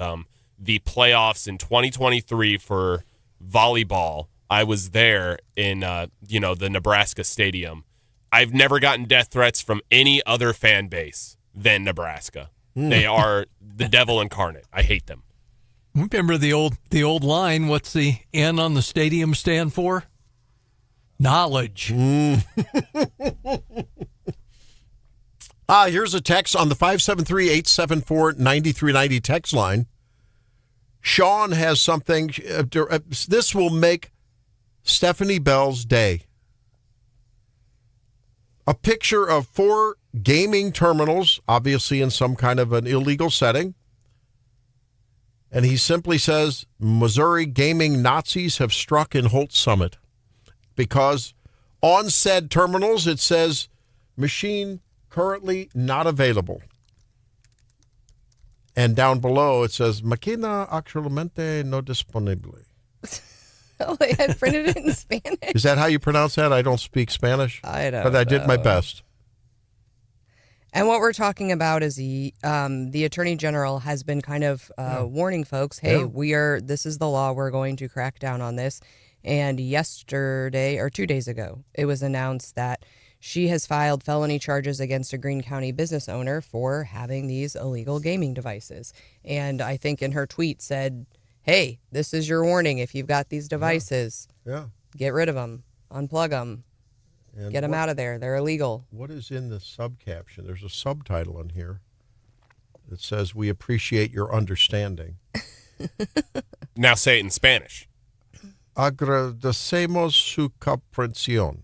the playoffs in 2023 for volleyball. I was there in, the Nebraska stadium. I've never gotten death threats from any other fan base than Nebraska. They are the devil incarnate. I hate them. Remember the old line, what's the N on the stadium stand for? Knowledge. Here's a text on the 573-874-9390 text line. Sean has something. This will make Stephanie Bell's day. A picture of 4 gaming terminals, obviously in some kind of an illegal setting. And he simply says, Missouri gaming Nazis have struck in Holt Summit. Because on said terminals, it says, machine currently not available. And down below, it says, Máquina actualmente no disponible. Oh, I had printed it in Spanish. Is that how you pronounce that? I don't speak Spanish. I don't But I did my best. And what we're talking about is the Attorney General has been kind of warning folks, hey, this is the law, we're going to crack down on this. And yesterday, or 2 days ago, it was announced that she has filed felony charges against a Greene County business owner for having these illegal gaming devices. And I think in her tweet said, hey, this is your warning. If you've got these devices, get rid of them, unplug them. And get them out of there. They're illegal. What is in the subcaption? There's a subtitle in here that says, we appreciate your understanding. Now say it in Spanish. Agradecemos su comprensión.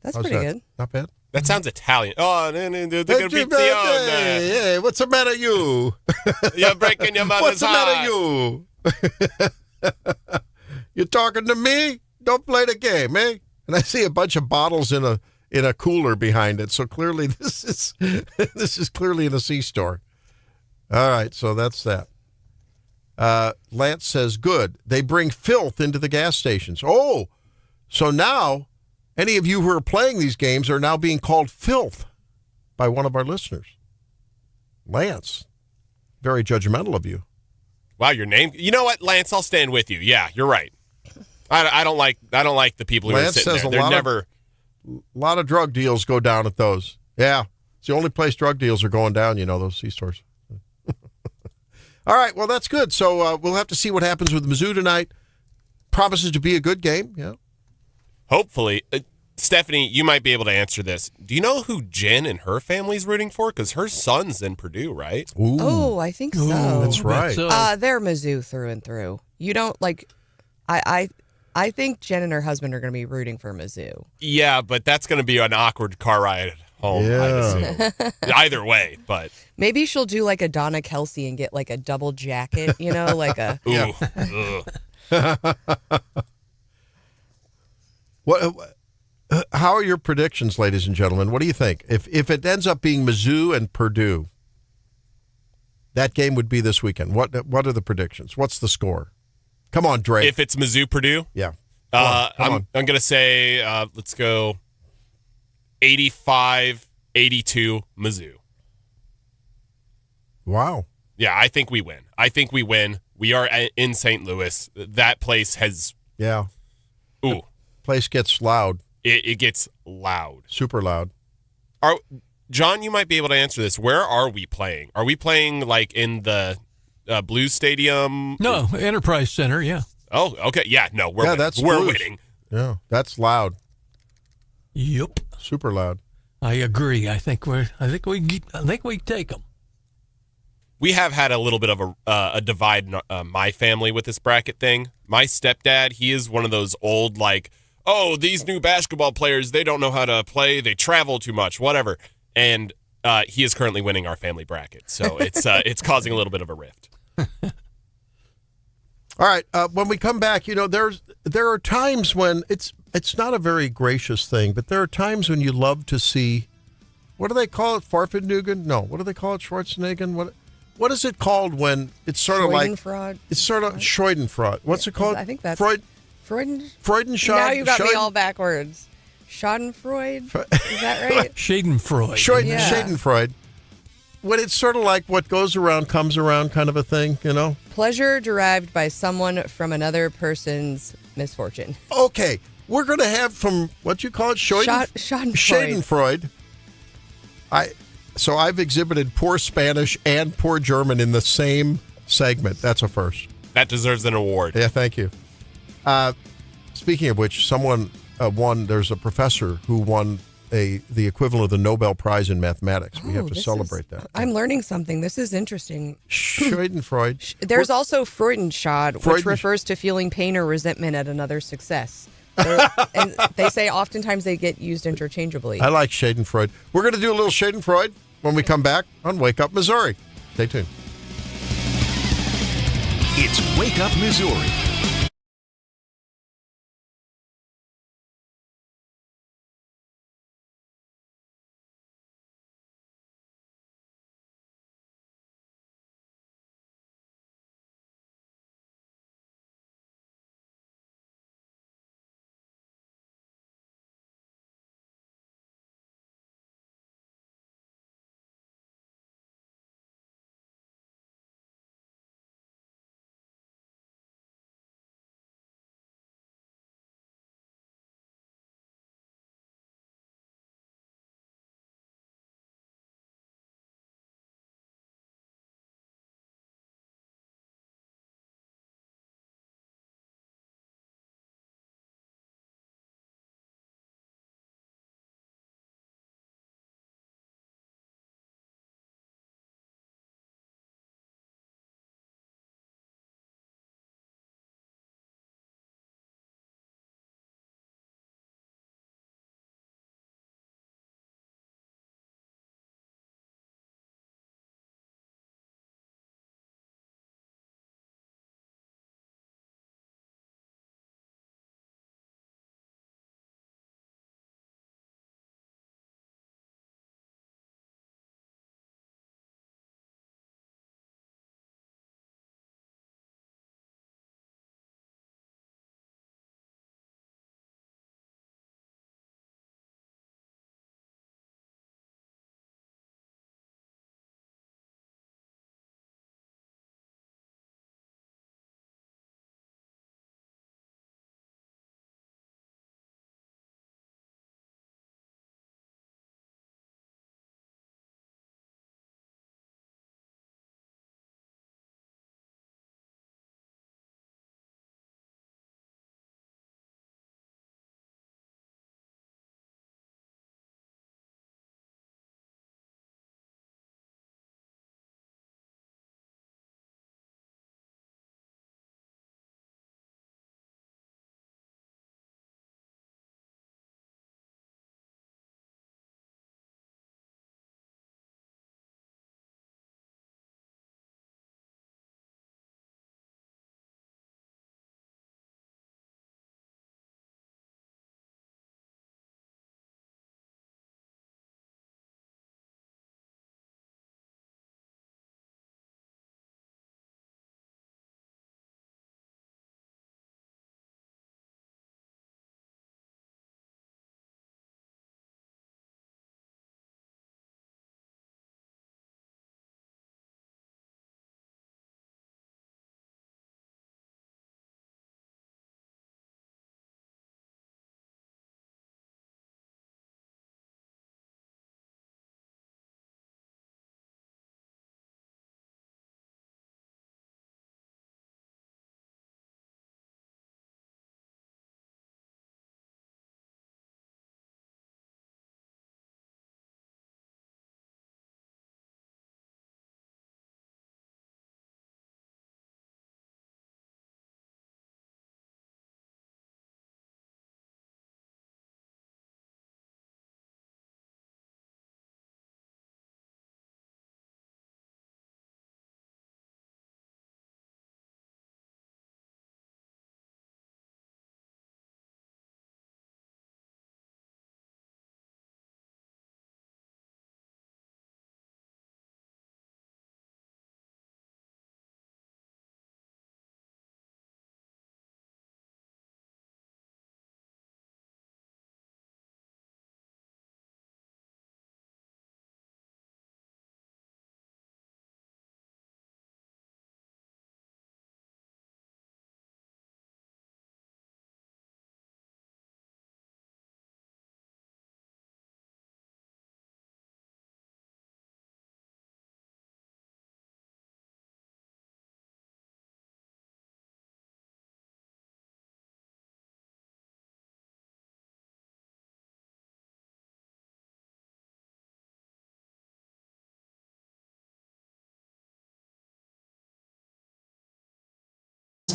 That's pretty good. Not bad? That sounds Italian. Oh, hey, what's the matter, you? You're breaking your mother's heart. What's the matter, you? You talking to me? Don't play the game, eh? And I see a bunch of bottles in a cooler behind it. So clearly this is clearly in a C-store. All right, so that's that. Lance says, good. They bring filth into the gas stations. Oh, so now any of you who are playing these games are now being called filth by one of our listeners. Lance, very judgmental of you. Wow, your name. You know what, Lance? I'll stand with you. Yeah, you're right. I don't like the people who Lance are sitting there. A lot of drug deals go down at those. Yeah, it's the only place drug deals are going down. Those C-stores. All right, well that's good. So we'll have to see what happens with Mizzou tonight. Promises to be a good game. Yeah. Hopefully, Stephanie, you might be able to answer this. Do you know who Jen and her family's rooting for? Because her son's in Purdue, right? Ooh. Oh, I think so. That's right. They're Mizzou through and through. You don't like. I think Jen and her husband are going to be rooting for Mizzou. Yeah, but that's going to be an awkward car ride home, I assume. Either way, but. Maybe she'll do like a Donna Kelsey and get like a double jacket, like a. Ooh. How are your predictions, ladies and gentlemen? What do you think? If it ends up being Mizzou and Purdue, that game would be this weekend. What are the predictions? What's the score? Come on, Drake. If it's Mizzou Purdue, yeah. I'm going to say let's go 85-82 Mizzou. Wow. Yeah, I think we win. We are in St. Louis. That place has. Yeah. Ooh. Place gets loud. It gets loud. Super loud. John, you might be able to answer this. Where are we playing? Are we playing like in the Blues Stadium? No, Enterprise Center, yeah. Oh, okay. Yeah, no, we're winning. Yeah, that's loud. Yep. Super loud. I agree. I think we take them. We have had a little bit of a divide in my family with this bracket thing. My stepdad, he is one of those old, like, oh, these new basketball players, they don't know how to play. They travel too much, whatever. And he is currently winning our family bracket. So it's causing a little bit of a rift. All right. When we come back, there are times when it's not a very gracious thing, but there are times when you love to see, what do they call it? Farfignugan? No. What do they call it? Schwarzenegger? What is it called when it's sort of like Freudenfraud? It's sort of Schadenfreude. What's it called? I think that's Freudenschad. Now you got me all backwards. Schadenfreude? Is that right? Schadenfreude. Schadenfreude. When it's sort of like what goes around comes around kind of a thing, Pleasure derived by someone from another person's misfortune. Okay. We're going to have from, what you call it? Schadenfreude. So I've exhibited poor Spanish and poor German in the same segment. That's a first. That deserves an award. Yeah, thank you. Speaking of which, someone won. There's a professor who won the equivalent of the Nobel Prize in mathematics. We have to celebrate that. I'm learning something. This is interesting. Schadenfreude. There's also Freudenschad, which refers to feeling pain or resentment at another's success. And they say oftentimes they get used interchangeably. I like Schadenfreude. We're going to do a little Schadenfreude when we come back on Wake Up Missouri. Stay tuned. It's Wake Up Missouri.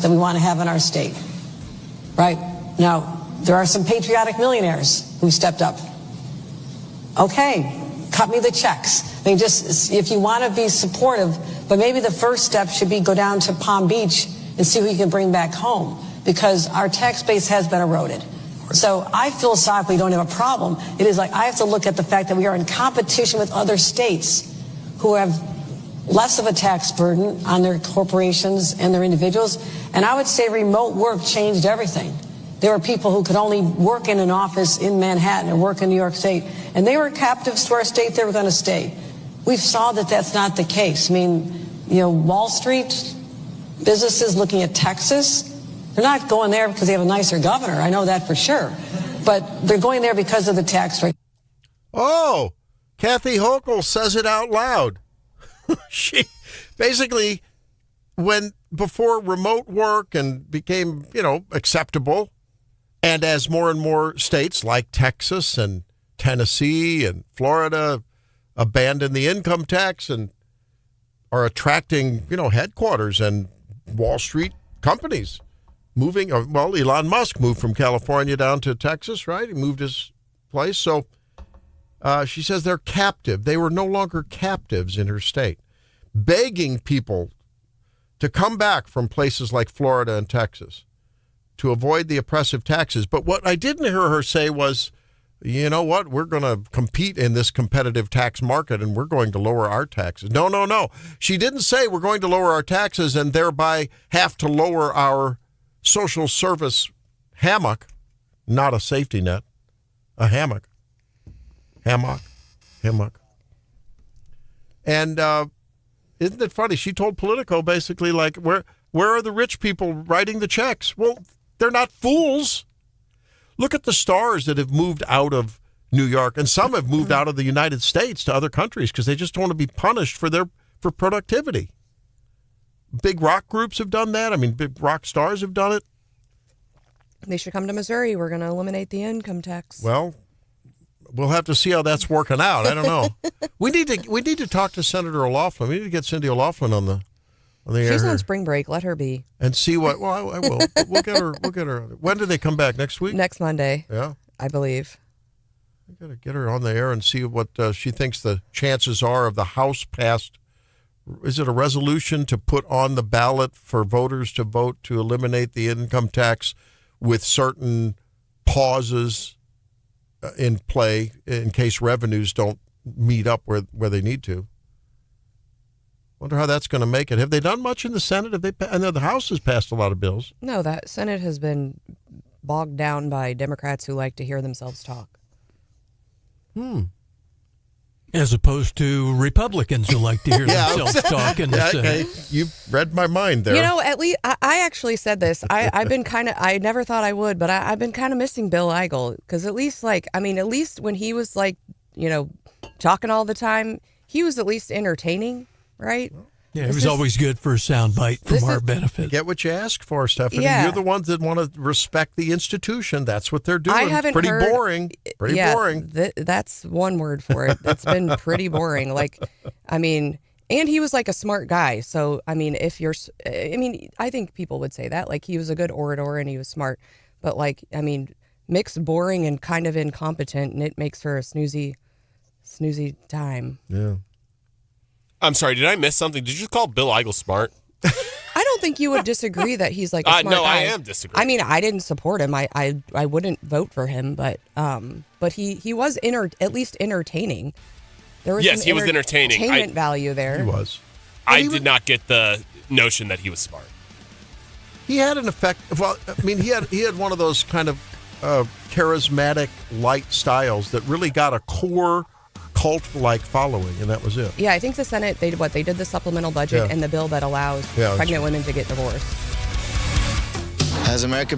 that we want to have in our state. Right? Now, there are some patriotic millionaires who stepped up. Okay, cut me the checks. I mean, just if you want to be supportive, but maybe the first step should be go down to Palm Beach and see who you can bring back home, because our tax base has been eroded. So I philosophically don't have a problem. It is like I have to look at the fact that we are in competition with other states who have less of a tax burden on their corporations and their individuals. And I would say remote work changed everything. There were people who could only work in an office in Manhattan or work in New York State, and they were captives to our state. They were going to stay. We've saw that that's not the case. I mean, Wall Street, businesses looking at Texas, they're not going there because they have a nicer governor. I know that for sure. But they're going there because of the tax rate. Oh, Kathy Hochul says it out loud. She basically, before remote work and became, acceptable, and as more and more states like Texas and Tennessee and Florida abandon the income tax and are attracting, headquarters and Wall Street companies moving. Well, Elon Musk moved from California down to Texas, right? He moved his place. So she says they're captive. They were no longer captives in her state, begging people to come back from places like Florida and Texas to avoid the oppressive taxes. But what I didn't hear her say was, you know what, we're going to compete in this competitive tax market and we're going to lower our taxes. No. She didn't say we're going to lower our taxes and thereby have to lower our social service hammock, not a safety net, a hammock. Hammock. And isn't it funny? She told Politico basically like, where are the rich people writing the checks? Well, they're not fools. Look at the stars that have moved out of New York, and some have moved out of the United States to other countries because they just don't want to be punished for productivity. Big rock groups have done that. I mean, big rock stars have done it. They should come to Missouri. We're going to eliminate the income tax. Well, we'll have to see how that's working out. I don't know. We need to talk to Senator O'Loughlin. We need to get Cindy O'Loughlin on the air. She's on spring break. Let her be. And see what. Well, I will. We'll get her. When do they come back? Next week? Next Monday. Yeah, I believe. We got to get her on the air and see what she thinks the chances are of the House passed. Is it a resolution to put on the ballot for voters to vote to eliminate the income tax with certain pauses in play in case revenues don't meet up where they need to? Wonder how that's going to make it. Have they done much in the Senate? I know the House has passed a lot of bills. No, that Senate has been bogged down by Democrats who like to hear themselves talk. As opposed to Republicans who like to hear themselves talk in the Senate. Okay. You read my mind there. At least I actually said this. I've been I never thought I would, but I've been kind of missing Bill Eigel because at least when he was talking all the time, he was at least entertaining, right? Yeah, it was always good for a soundbite from our benefit. Get what you ask for, Stephanie. Yeah. You're the ones that want to respect the institution. That's what they're doing. I haven't pretty heard, boring. Pretty boring. That's one word for it. It's been pretty boring. And he was like a smart guy. So, I think people would say that. Like, he was a good orator and he was smart. But, mixed boring and kind of incompetent, and it makes for a snoozy time. Yeah. I'm sorry, did I miss something? Did you call Bill Eigel smart? I don't think you would disagree that he's like a smart guy. No, I am disagreeing. I didn't support him. I wouldn't vote for him, but he was at least entertaining. There was he was entertaining. Entertainment value there. He was. I did not get the notion that he was smart. He had an effect. Well, he had one of those kind of charismatic, light styles that really got a core cult-like following, and that was it. Yeah, I think the Senate, they did the supplemental budget and the bill that allows pregnant women to get divorced. Has America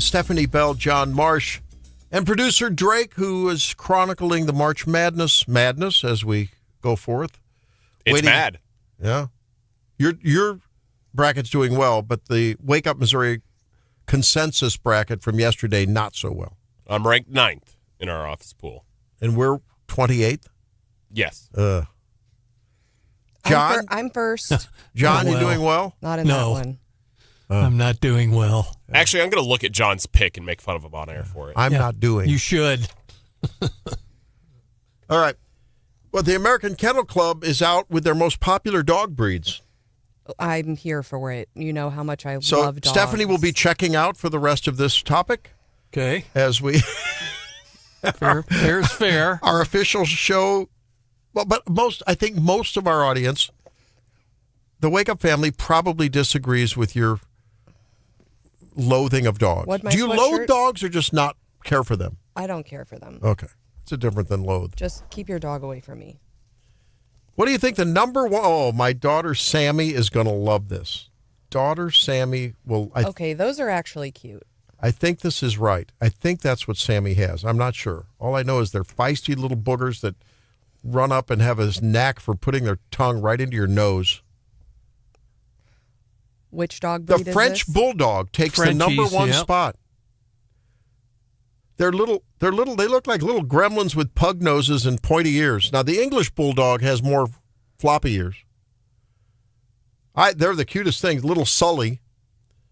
Stephanie Bell, John Marsh, and producer Drake, who is chronicling the March Madness as we go forth. It's mad. Yeah. Your bracket's doing well, but the Wake Up Missouri consensus bracket from yesterday, not so well. I'm ranked 9th in our office pool. And we're 28th? Yes. John? I'm first. John, you doing well? Not in that one. I'm not doing well. Actually, I'm going to look at John's pick and make fun of him on air for it. I'm not doing. You should. All right. Well, the American Kennel Club is out with their most popular dog breeds. I'm here for it. You know how much I love dogs. Stephanie will be checking out for the rest of this topic. Okay. As we... Fair's fair. Our official show... Well, but I think most of our audience, the Wake Up family, probably disagrees with your loathing of dogs. Do you loathe dogs or just not care for them? I don't care for them. Okay. It's different than loathe. Just keep your dog away from me. What do you think the number one? Oh, my daughter Sammy is going to love this. Daughter Sammy will... Okay, those are actually cute. I think this is right. I think that's what Sammy has. I'm not sure. All I know is they're feisty little boogers that run up and have a knack for putting their tongue right into your nose. Which dog breed is this? The French Bulldog takes the number one spot. They're little. They look like little gremlins with pug noses and pointy ears. Now, the English Bulldog has more floppy ears. They're the cutest things. Little Sully.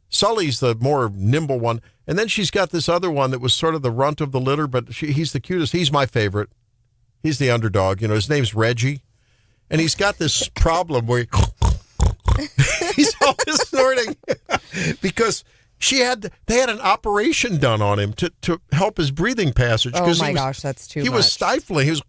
Sully's the more nimble one. And then she's got this other one that was sort of the runt of the litter, but he's the cutest. He's my favorite. He's the underdog. You know, his name's Reggie. And he's got this problem where he's always snorting because they had an operation done on him to help his breathing passage. Oh my gosh, that's too much. He was stifling. He was.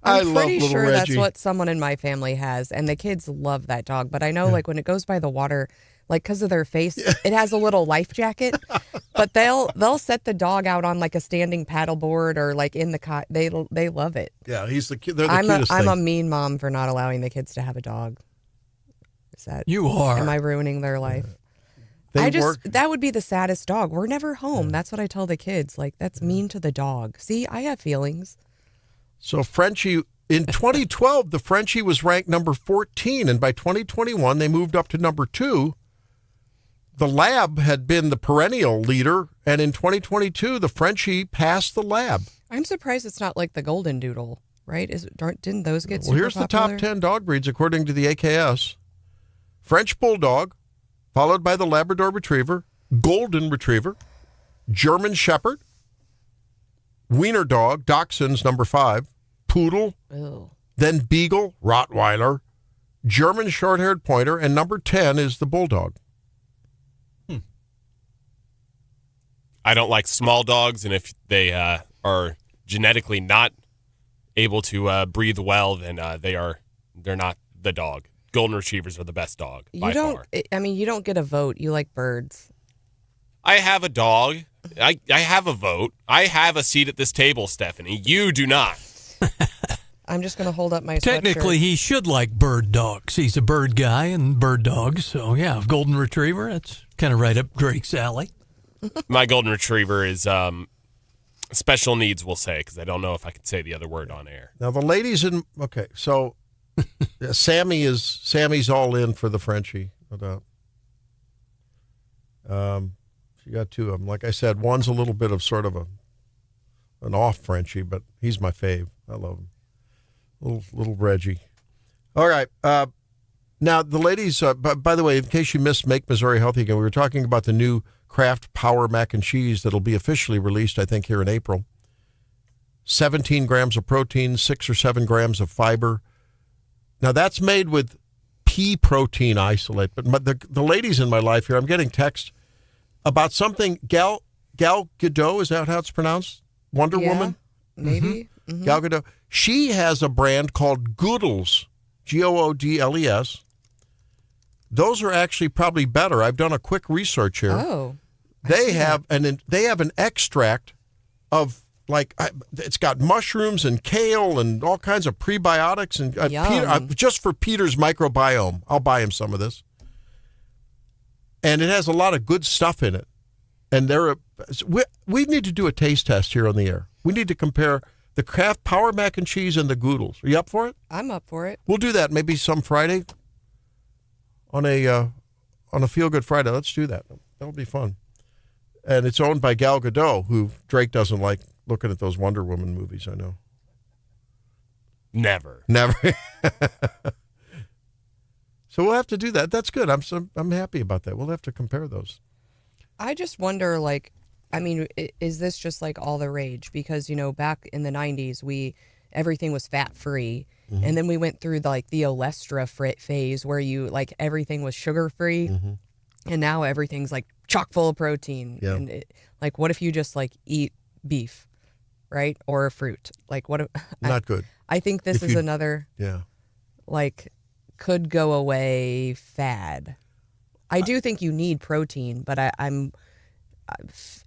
I'm pretty sure that's what someone in my family has, and the kids love that dog. But I know, like, when it goes by the water, like, because of their face, it has a little life jacket. But they'll set the dog out on like a standing paddleboard or like in the cot. They love it. Yeah, they're the cutest I'm a mean mom for not allowing the kids to have a dog. You are? Am I ruining their life? That would be the saddest dog. We're never home. That's what I tell the kids. Like, that's mean to the dog. See, I have feelings. So Frenchie, in 2012, the Frenchie was ranked number 14, and by 2021, they moved up to number 2. The Lab had been the perennial leader, and in 2022, the Frenchie passed the Lab. I'm surprised it's not like the Golden Doodle, right? Didn't those get super Well, here's popular? the top 10 dog breeds according to the AKS. French Bulldog, followed by the Labrador Retriever, Golden Retriever, German Shepherd, Wiener Dog, Dachshund's number 5, Poodle, then Beagle, Rottweiler, German Short-Haired Pointer, and number 10 is the Bulldog. I don't like small dogs, and if they are genetically not able to breathe well, then they're not the dog. Golden Retrievers are the best dog by far. I mean, you don't get a vote. You like birds. I have a dog. I have a vote. I have a seat at this table, Stephanie. You do not. I'm just going to hold up my Technically, sweatshirt. he should like bird dogs. He's a bird guy and bird dogs. So, yeah, Golden Retriever, that's kind of right up Drake's alley. My Golden Retriever is special needs, we'll say, because I don't know if I can say the other word on air. Now, the ladies so Sammy's all in for the Frenchie, no doubt. She got 2 of them. Like I said, one's a little bit of sort of an off Frenchie, but he's my fave. I love him. Little Reggie. All right. Now, the ladies, by the way, in case you missed Make Missouri Healthy Again, we were talking about the new Kraft Power Mac and Cheese that'll be officially released, I think, here in April. 17 grams of protein, 6 or 7 grams of fiber. Now, that's made with pea protein isolate. But the ladies in my life here, I'm getting text about something, Gal Gadot, is that how it's pronounced? Wonder Woman? Maybe. Mm-hmm. Gal Gadot. She has a brand called Goodles, Goodles. Those are actually probably better. I've done a quick research here. Oh. They have an extract of, like, it's got mushrooms and kale and all kinds of prebiotics and Peter, just for Peter's microbiome. I'll buy him some of this. And it has a lot of good stuff in it. And we need to do a taste test here on the air. We need to compare the Kraft Power Mac and Cheese and the Goodles. Are you up for it? I'm up for it. We'll do that maybe some Friday on a Feel Good Friday. Let's do that. That'll be fun. And it's owned by Gal Gadot, who Drake doesn't like looking at those Wonder Woman movies, I know. Never. So we'll have to do that. That's good. I'm happy about that. We'll have to compare those. I just wonder, like, I mean, is this just like all the rage? Because, you know, back in the 90s, everything was fat free. Mm-hmm. And then we went through the Olestra phase where everything was sugar free. Mm-hmm. And now everything's like chock full of protein. Yeah. And what if you just eat beef, right? Or fruit? Not good. I think this is another, could go away fad. I do think you need protein, but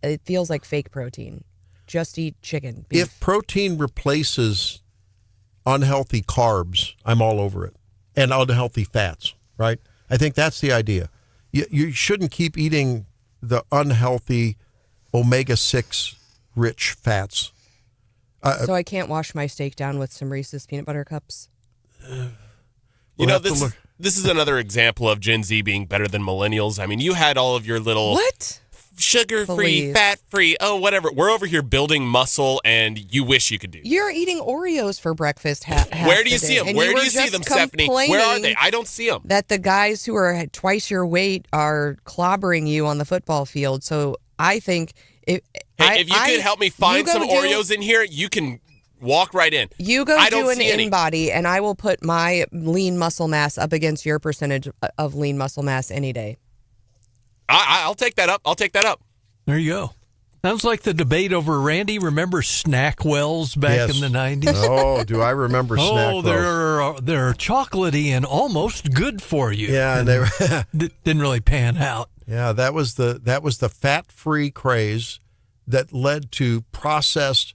it feels like fake protein. Just eat chicken, beef. If protein replaces unhealthy carbs, I'm all over it. And unhealthy fats, right? I think that's the idea. You shouldn't keep eating the unhealthy omega-6 rich fats. So I can't wash my steak down with some Reese's peanut butter cups? This is another example of Gen Z being better than millennials. I mean, you had all of your little... What? Sugar-free, fat-free, whatever. We're over here building muscle, and you wish you could do. You're eating Oreos for breakfast. Where do you see them? Where do you see them, Stephanie? Where are they? I don't see them. That the guys who are twice your weight are clobbering you on the football field. So I think... If you could help me find some Oreos in here, you can... walk right in. You go do an in-body, and I will put my lean muscle mass up against your percentage of lean muscle mass any day. I'll take that up. There you go. Sounds like the debate over Randy. Remember Snackwells back in the 90s? Oh, do I remember Snackwells? Oh, they're chocolatey and almost good for you. Yeah, and they didn't really pan out. Yeah, that was the fat-free craze that led to processed,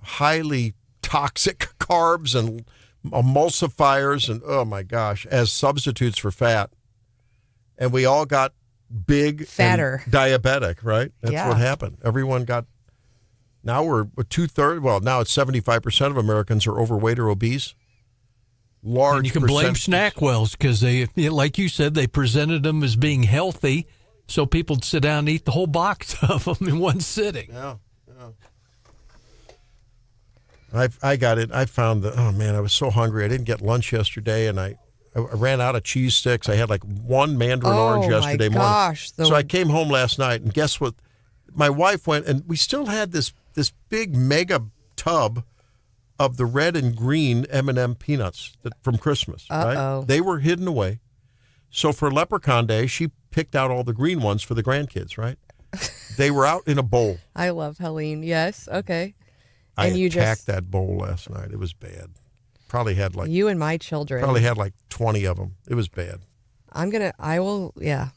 highly toxic carbs and emulsifiers and, oh my gosh, as substitutes for fat. And we all got big, fatter, and diabetic, right? That's what happened. Everyone got, now we're now it's 75% of Americans are overweight or obese. Large and you can blame Snackwells because they, like you said, they presented them as being healthy, so people would sit down and eat the whole box of them in one sitting. Yeah. I got it. I found I was so hungry. I didn't get lunch yesterday, and I ran out of cheese sticks. I had one mandarin orange yesterday morning. So I came home last night, and guess what? My wife went, and we still had this big mega tub of the red and green M&M peanuts from Christmas. Uh-oh. Right? They were hidden away. So for Leprechaun Day, she picked out all the green ones for the grandkids, right? They were out in a bowl. I love Helene. Yes. Okay. I attacked that bowl last night. It was bad. Probably had you and my children. Probably had 20 of them. It was bad. Yeah.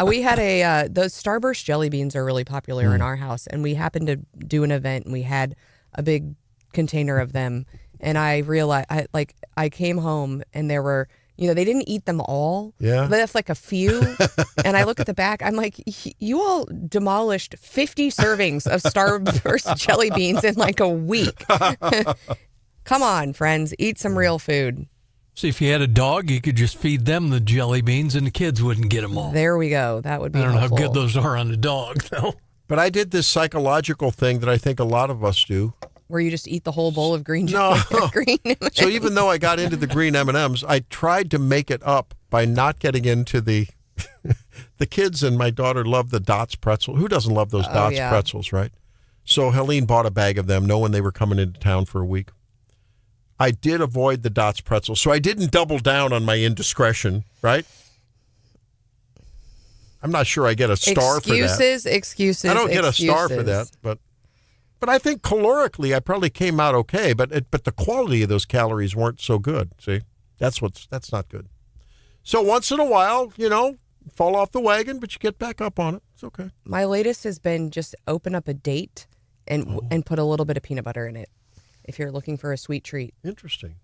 We had those Starburst jelly beans are really popular in our house, and we happened to do an event, and we had a big container of them, and I realized, I came home, and there were, they didn't eat them all. Yeah. But that's a few. And I look at the back, I'm like, you all demolished 50 servings of Starburst jelly beans in a week. Come on, friends, eat some real food. See, if you had a dog, you could just feed them the jelly beans and the kids wouldn't get them all. There we go. That would be helpful. I don't know how good those are on a dog, though. But I did this psychological thing that I think a lot of us do. Where you just eat the whole bowl of green green M&Ms. So even though I got into the green M&Ms, I tried to make it up by not getting into the kids, and my daughter loved the Dots pretzel. Who doesn't love those Dots pretzels, right? So Helene bought a bag of them knowing they were coming into town for a week. I did avoid the Dots pretzel, so I didn't double down on my indiscretion, right? I'm not sure I get a star for that. Excuses. I don't get a star for that, but I think calorically I probably came out okay, but the quality of those calories weren't so good. See, that's not good. So once in a while, fall off the wagon, but you get back up on it. It's okay. My latest has been just open up a date and put a little bit of peanut butter in it. If you're looking for a sweet treat. Interesting.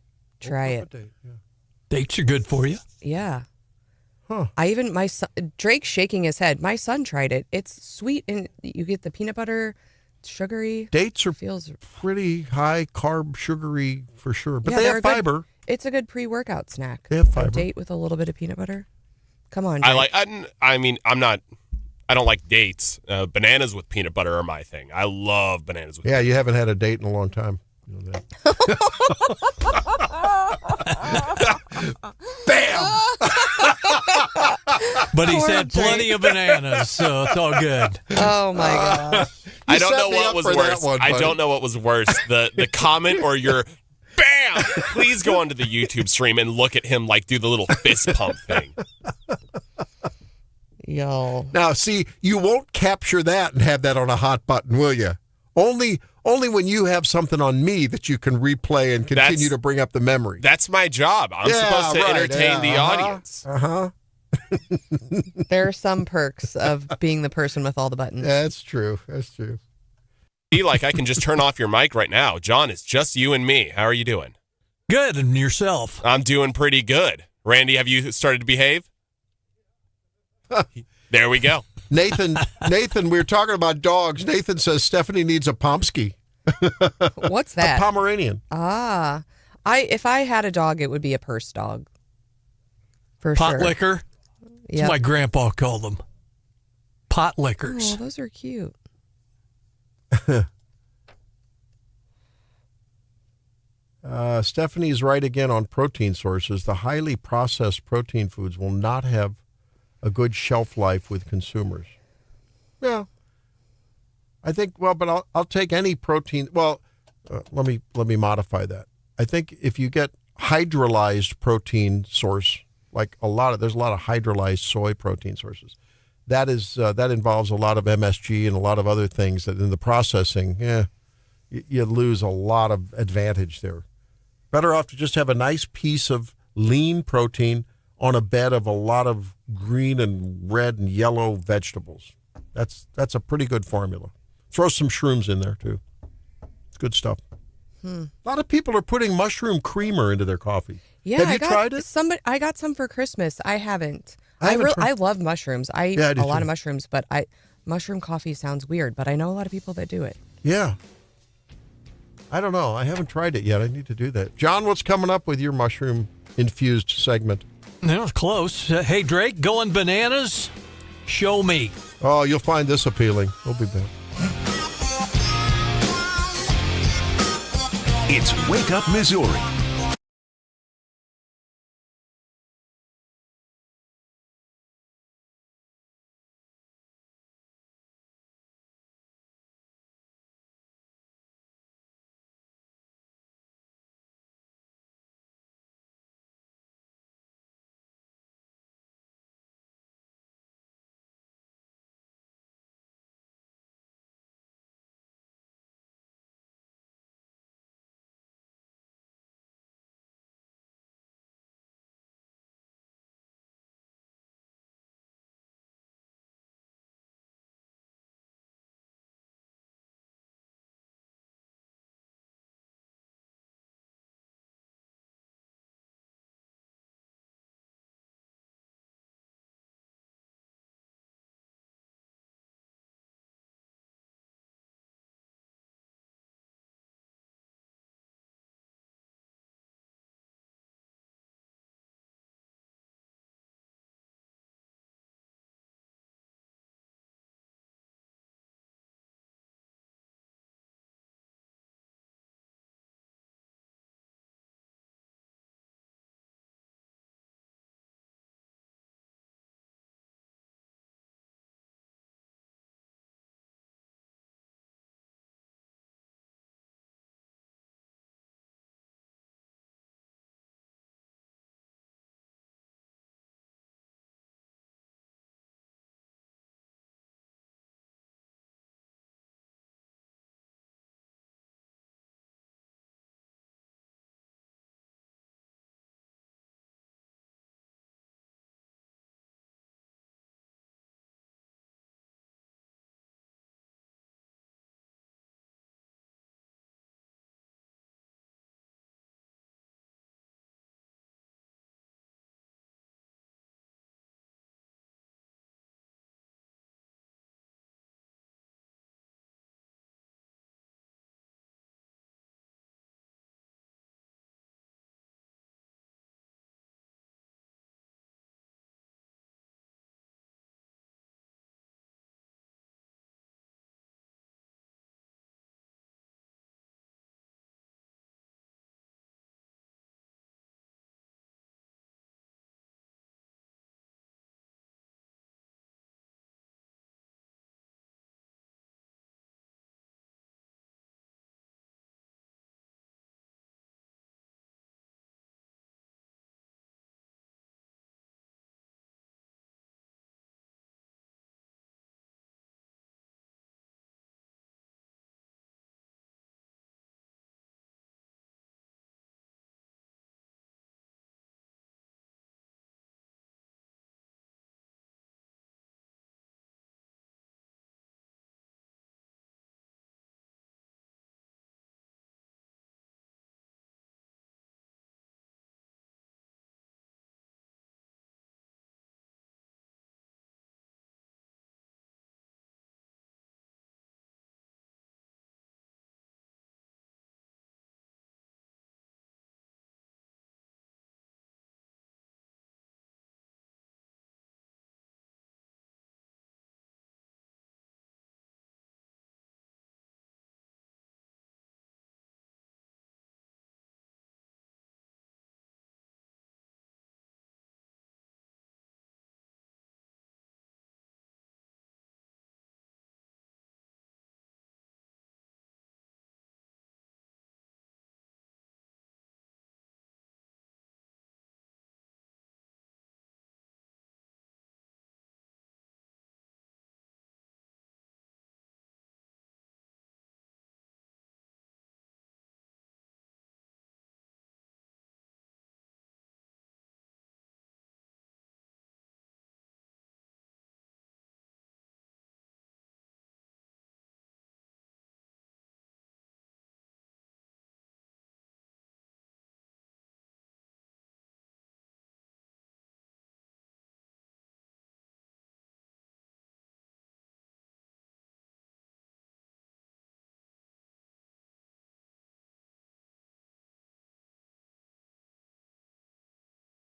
Try it. Date, yeah. Dates are good for you. Yeah. I even, my son, Drake's shaking his head. My son tried it. It's sweet, and you get the peanut butter, sugary. Dates are pretty high carb, sugary for sure, but they have fiber. It's a good pre-workout snack. They have fiber. A date with a little bit of peanut butter. Come on, Drake. I don't like dates. Bananas with peanut butter are my thing. I love bananas with you haven't had a date in a long time. You know that. Bam! But he's had plenty of bananas, so it's all good. Oh, my gosh. I don't know what was worse. I don't know what was worse. The comment or your bam! Please go onto the YouTube stream and look at him like do the little fist pump thing. Yo. Now, see, you won't capture that and have that on a hot button, will you? Only when you have something on me that you can replay and continue to bring up the memory. That's my job. I'm supposed to entertain the audience. There are some perks of being the person with all the buttons. That's true. Be like I can just turn off your mic right now. John, it's just you and me. How are you doing? Good, and yourself? I'm doing pretty good. Randy, have you started to behave? There we go. Nathan, we were talking about dogs. Nathan says Stephanie needs a Pomsky. What's that? A Pomeranian. If I had a dog, it would be a purse dog. For Pot sure. licker? That's what my grandpa called them. Pot lickers. Oh, those are cute. Stephanie's right again on protein sources. The highly processed protein foods will not have a good shelf life with consumers. Yeah, I think. Well, but I'll take any protein. Well, let me modify that. I think if you get hydrolyzed protein source, like there's a lot of hydrolyzed soy protein sources. That involves a lot of MSG and a lot of other things that in the processing, you lose a lot of advantage there. Better off to just have a nice piece of lean protein on a bed of a lot of green and red and yellow vegetables. That's a pretty good formula. Throw some shrooms in there too. It's good stuff. A lot of people are putting mushroom creamer into their coffee. Yeah, have you tried it? I got some for Christmas. I haven't. I love mushrooms. I eat a lot of mushrooms, but mushroom coffee sounds weird. But I know a lot of people that do it. Yeah. I don't know. I haven't tried it yet. I need to do that. John, what's coming up with your mushroom infused segment? That was close. Hey, Drake, going bananas? Show me. Oh, you'll find this appealing. We'll be back. It's Wake Up Missouri.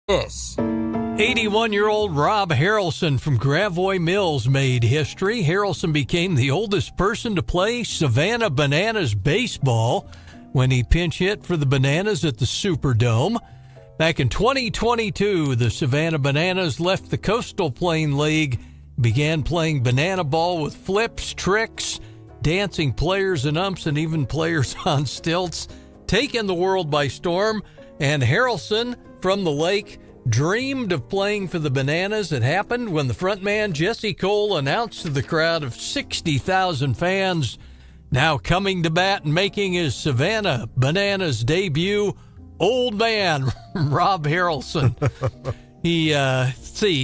This. 81-year-old Rob Harrelson from Gravois Mills made history. Harrelson became the oldest person to play Savannah Bananas baseball when he pinch hit for the Bananas at the Superdome. Back in 2022, the Savannah Bananas left the Coastal Plain League, began playing banana ball with flips, tricks, dancing players and umps, and even players on stilts, taking the world by storm. And Harrelson from the lake dreamed of playing for the Bananas. It happened when the frontman Jesse Cole announced to the crowd of 60,000 fans, now coming to bat and making his Savannah Bananas debut, old man Rob Harrelson. He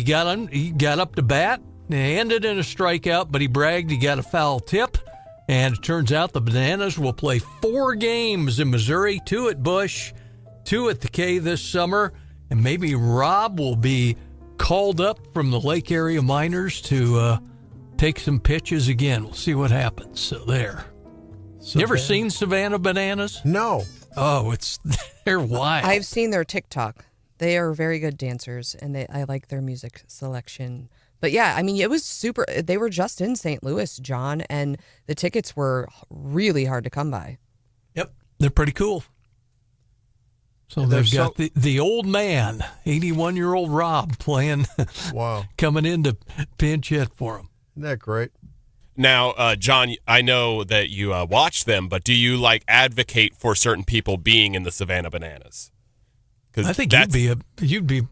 got up to bat, ended in a strikeout, but he bragged he got a foul tip. And it turns out the Bananas will play 4 games in Missouri, 2 at Busch, 2 at the K this summer. And maybe Rob will be called up from the Lake Area Miners to take some pitches again. We'll see what happens. So there. You ever seen Savannah Bananas? No. Oh, they're wild. I've seen their TikTok. They are very good dancers, and I like their music selection. But yeah, I mean, it was super. They were just in St. Louis, John, and the tickets were really hard to come by. Yep, they're pretty cool. So they've got the old man, 81-year-old Rob, playing, coming in to pinch hit for him. Isn't that great? Now, John, I know that you watch them, but do you advocate for certain people being in the Savannah Bananas? I think you'd be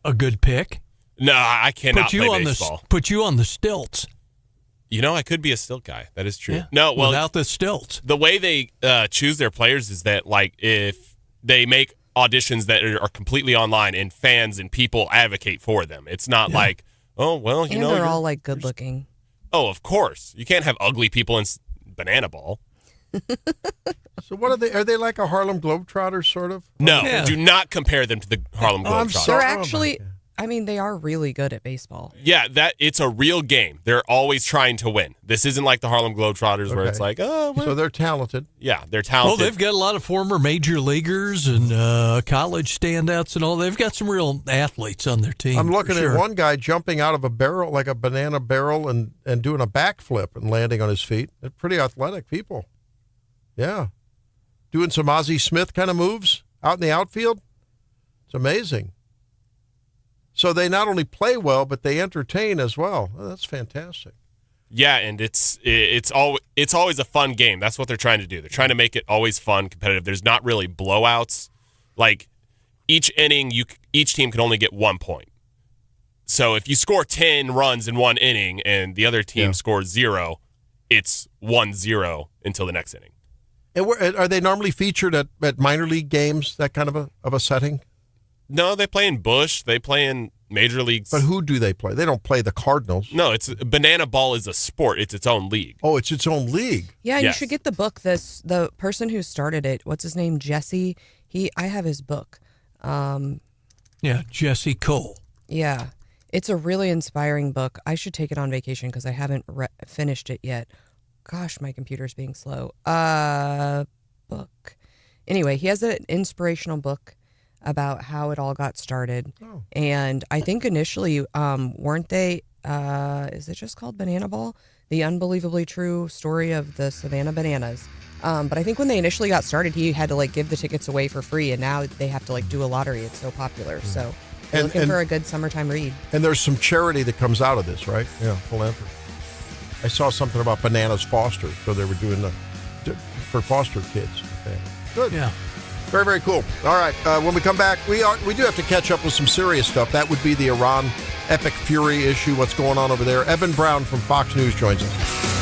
a good pick. No, I cannot play baseball. Put you on the stilts. You know, I could be a stilt guy. That is true. Yeah. No, well, without the stilts. The way they choose their players is that, if they make auditions that are completely online and fans and people advocate for them. It's not they're all good looking. Oh, of course. You can't have ugly people in banana ball. So what are they? Are they like a Harlem Globetrotters sort of? No, do not compare them to the Harlem Globetrotters. They're actually, they are really good at baseball. Yeah, it's a real game. They're always trying to win. This isn't like the Harlem Globetrotters where it's so they're talented. Yeah, they're talented. Well, they've got a lot of former major leaguers and college standouts and all. They've got some real athletes on their team. I'm looking at one guy jumping out of a barrel, like a banana barrel, and doing a backflip and landing on his feet. They're pretty athletic people. Yeah. Doing some Ozzie Smith kind of moves out in the outfield. It's amazing. So they not only play well, but they entertain as well. Oh, that's fantastic. Yeah, and it's always a fun game. That's what they're trying to do. They're trying to make it always fun, competitive. There's not really blowouts. Each inning, each team can only get 1 point. So if you score 10 runs in one inning and the other team scores 0, it's 1-0 until the next inning. And are they normally featured at minor league games, that kind of a setting? No, they play in Busch. They play in major leagues. But who do they play? They don't play the Cardinals. No, banana ball is a sport. It's its own league. Oh, it's its own league. Yeah, and you should get the book. The person who started it, what's his name? Jesse. I have his book. Jesse Cole. Yeah, it's a really inspiring book. I should take it on vacation because I haven't finished it yet. Gosh, my computer's being slow. Book. Anyway, he has an inspirational book about how it all got started. Oh. And I think initially, weren't they, is it just called Banana Ball? The Unbelievably True Story of the Savannah Bananas. But I think when they initially got started, he had to give the tickets away for free, and now they have to do a lottery. It's so popular. So looking for a good summertime read. And there's some charity that comes out of this, right? Yeah, philanthropy. I saw something about Bananas Foster, so they were doing for foster kids. Okay. Good. Yeah. Very, very cool. All right. When we come back, we do have to catch up with some serious stuff. That would be the Iran epic fury issue. What's going on over there? Evan Brown from Fox News joins us.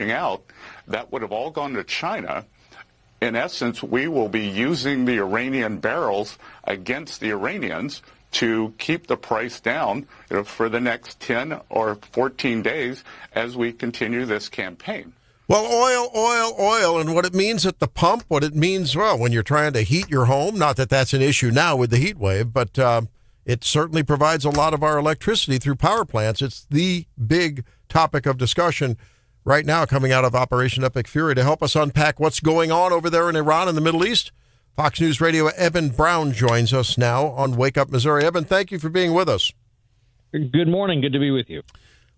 wiping out, that would have all gone to China. In essence, we will be using the Iranian barrels against the Iranians to keep the price down for the next 10 or 14 days as we continue this campaign. Well, oil, and what it means at the pump, what it means, well, when you're trying to heat your home, not that that's an issue now with the heat wave, but it certainly provides a lot of our electricity through power plants. It's the big topic of discussion right now coming out of Operation Epic Fury. To help us unpack what's going on over there in Iran and the Middle East, Fox News Radio Eben Brown joins us now on Wake Up Missouri. Eben, thank you for being with us. Good morning. Good to be with you.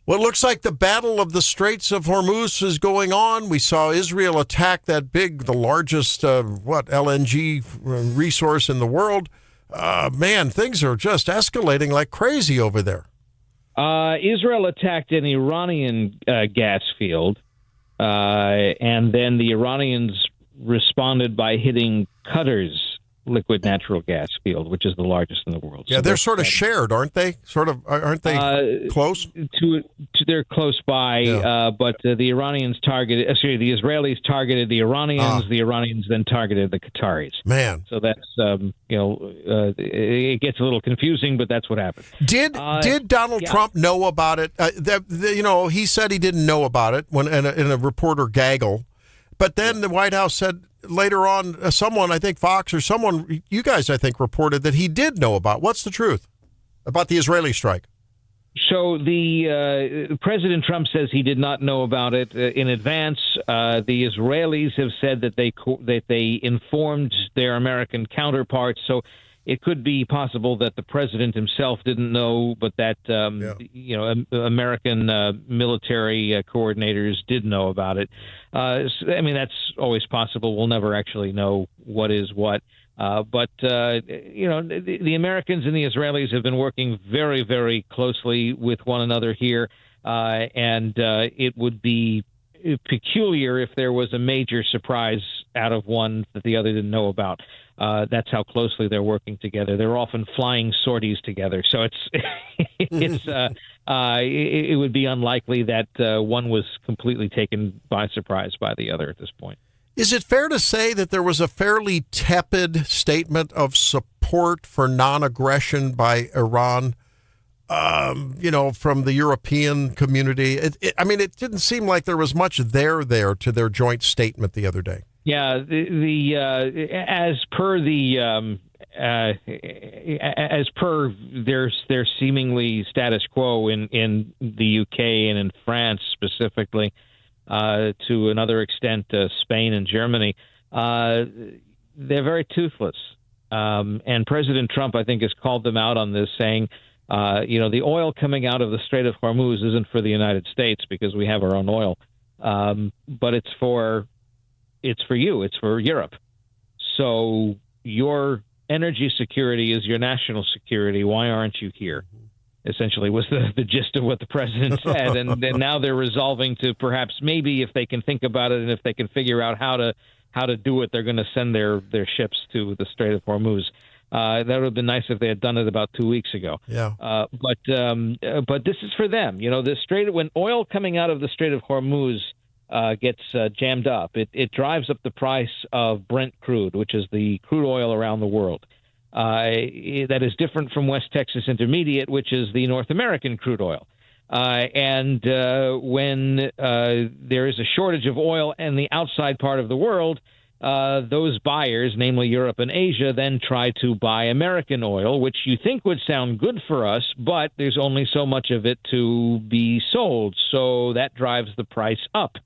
Well, it looks like the Battle of the Straits of Hormuz is going on. We saw Israel attack that the largest, LNG resource in the world. Man, things are just escalating like crazy over there. Israel attacked an Iranian gas field, and then the Iranians responded by hitting Qatar's liquid natural gas field, which is the largest in the world. Yeah, so they're sort of shared, aren't they? Aren't they close? They're close by, but the Iranians targeted. The Israelis targeted the Iranians. The Iranians then targeted the Qataris. Man, so that's it gets a little confusing, but that's what happened. Did Donald Trump know about it? He said he didn't know about it when in a reporter gaggle, but then the White House said. Later on, someone, I think Fox or someone, you guys, I think, reported that he did know about. What's the truth about the Israeli strike? So the President Trump says he did not know about it in advance. The Israelis have said that they informed their American counterparts. So it could be possible that the president himself didn't know, but that American military coordinators did know about it. That's always possible. We'll never actually know what is what. But the Americans and the Israelis have been working very, very closely with one another here, and it would be peculiar if there was a major surprise out of one that the other didn't know about. That's how closely they're working together. They're often flying sorties together, so it would be unlikely that one was completely taken by surprise by the other at this point. Is it fair to say that there was a fairly tepid statement of support for non-aggression by Iran, from the European community? It didn't seem like there was much there to their joint statement the other day. Yeah, as per their seemingly status quo in the UK and in France specifically, to another extent Spain and Germany, they're very toothless. And President Trump, I think, has called them out on this, saying, the oil coming out of the Strait of Hormuz isn't for the United States because we have our own oil, but it's for you. It's for Europe. So your energy security is your national security. Why aren't you here? Essentially was the gist of what the president said. And now they're resolving to perhaps maybe if they can think about it and if they can figure out how to do it, they're going to send their ships to the Strait of Hormuz. That would have been nice if they had done it about 2 weeks ago. Yeah. But this is for them. The Strait, when oil coming out of the Strait of Hormuz gets jammed up, it drives up the price of Brent crude, which is the crude oil around the world. That is different from West Texas Intermediate, which is the North American crude oil. And when there is a shortage of oil in the outside part of the world, those buyers, namely Europe and Asia, then try to buy American oil, which you think would sound good for us, but there's only so much of it to be sold. So that drives the price up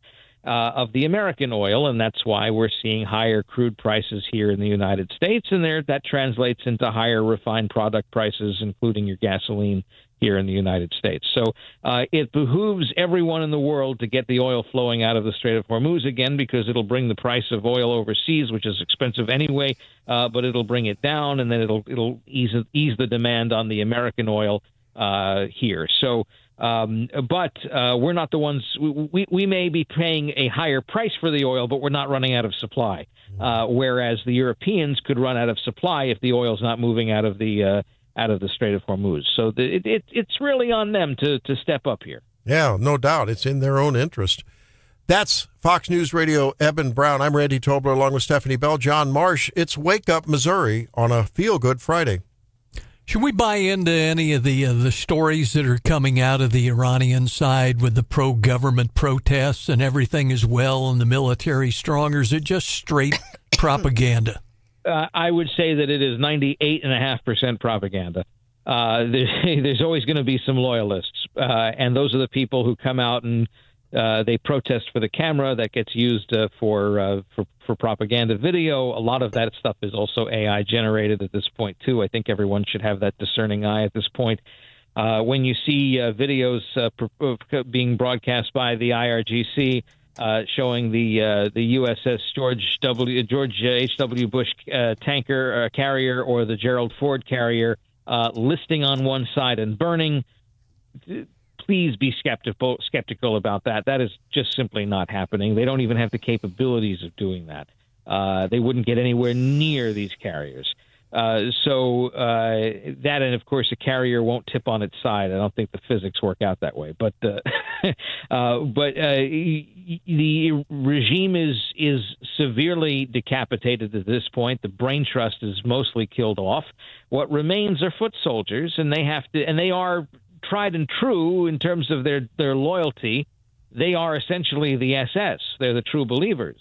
of the American oil, and that's why we're seeing higher crude prices here in the United States, and that translates into higher refined product prices, including your gasoline here in the United States. So it behooves everyone in the world to get the oil flowing out of the Strait of Hormuz again, because it'll bring the price of oil overseas, which is expensive anyway, but it'll bring it down, and then it'll ease the demand on the American oil here. So, but we're not the ones. We may be paying a higher price for the oil, but we're not running out of supply. Whereas the Europeans could run out of supply if the oil's not moving out of the Strait of Hormuz. So it's really on them to step up here. Yeah, no doubt. It's in their own interest. That's Fox News Radio, Eben Brown. I'm Randy Tobler along with Stephanie Bell. John Marsh. It's Wake Up Missouri on a Feel-Good Friday. Should we buy into any of the stories that are coming out of the Iranian side with the pro-government protests and everything is well and the military strong, or is it just straight propaganda? I would say that it is 98.5% propaganda. There's always going to be some loyalists, and those are the people who come out and they protest for the camera that gets used for propaganda video. A lot of that stuff is also AI generated at this point too. I think everyone should have that discerning eye at this point. When you see videos being broadcast by the IRGC showing the USS George H.W. Bush tanker carrier or the Gerald Ford carrier listing on one side and burning, please be skeptical about that. That is just simply not happening. They don't even have the capabilities of doing that. They wouldn't get anywhere near these carriers. So that, and of course, a carrier won't tip on its side. I don't think the physics work out that way. But the regime is severely decapitated at this point. The brain trust is mostly killed off. What remains are foot soldiers, and they are tried and true in terms of their loyalty. They are essentially the SS. They're the true believers.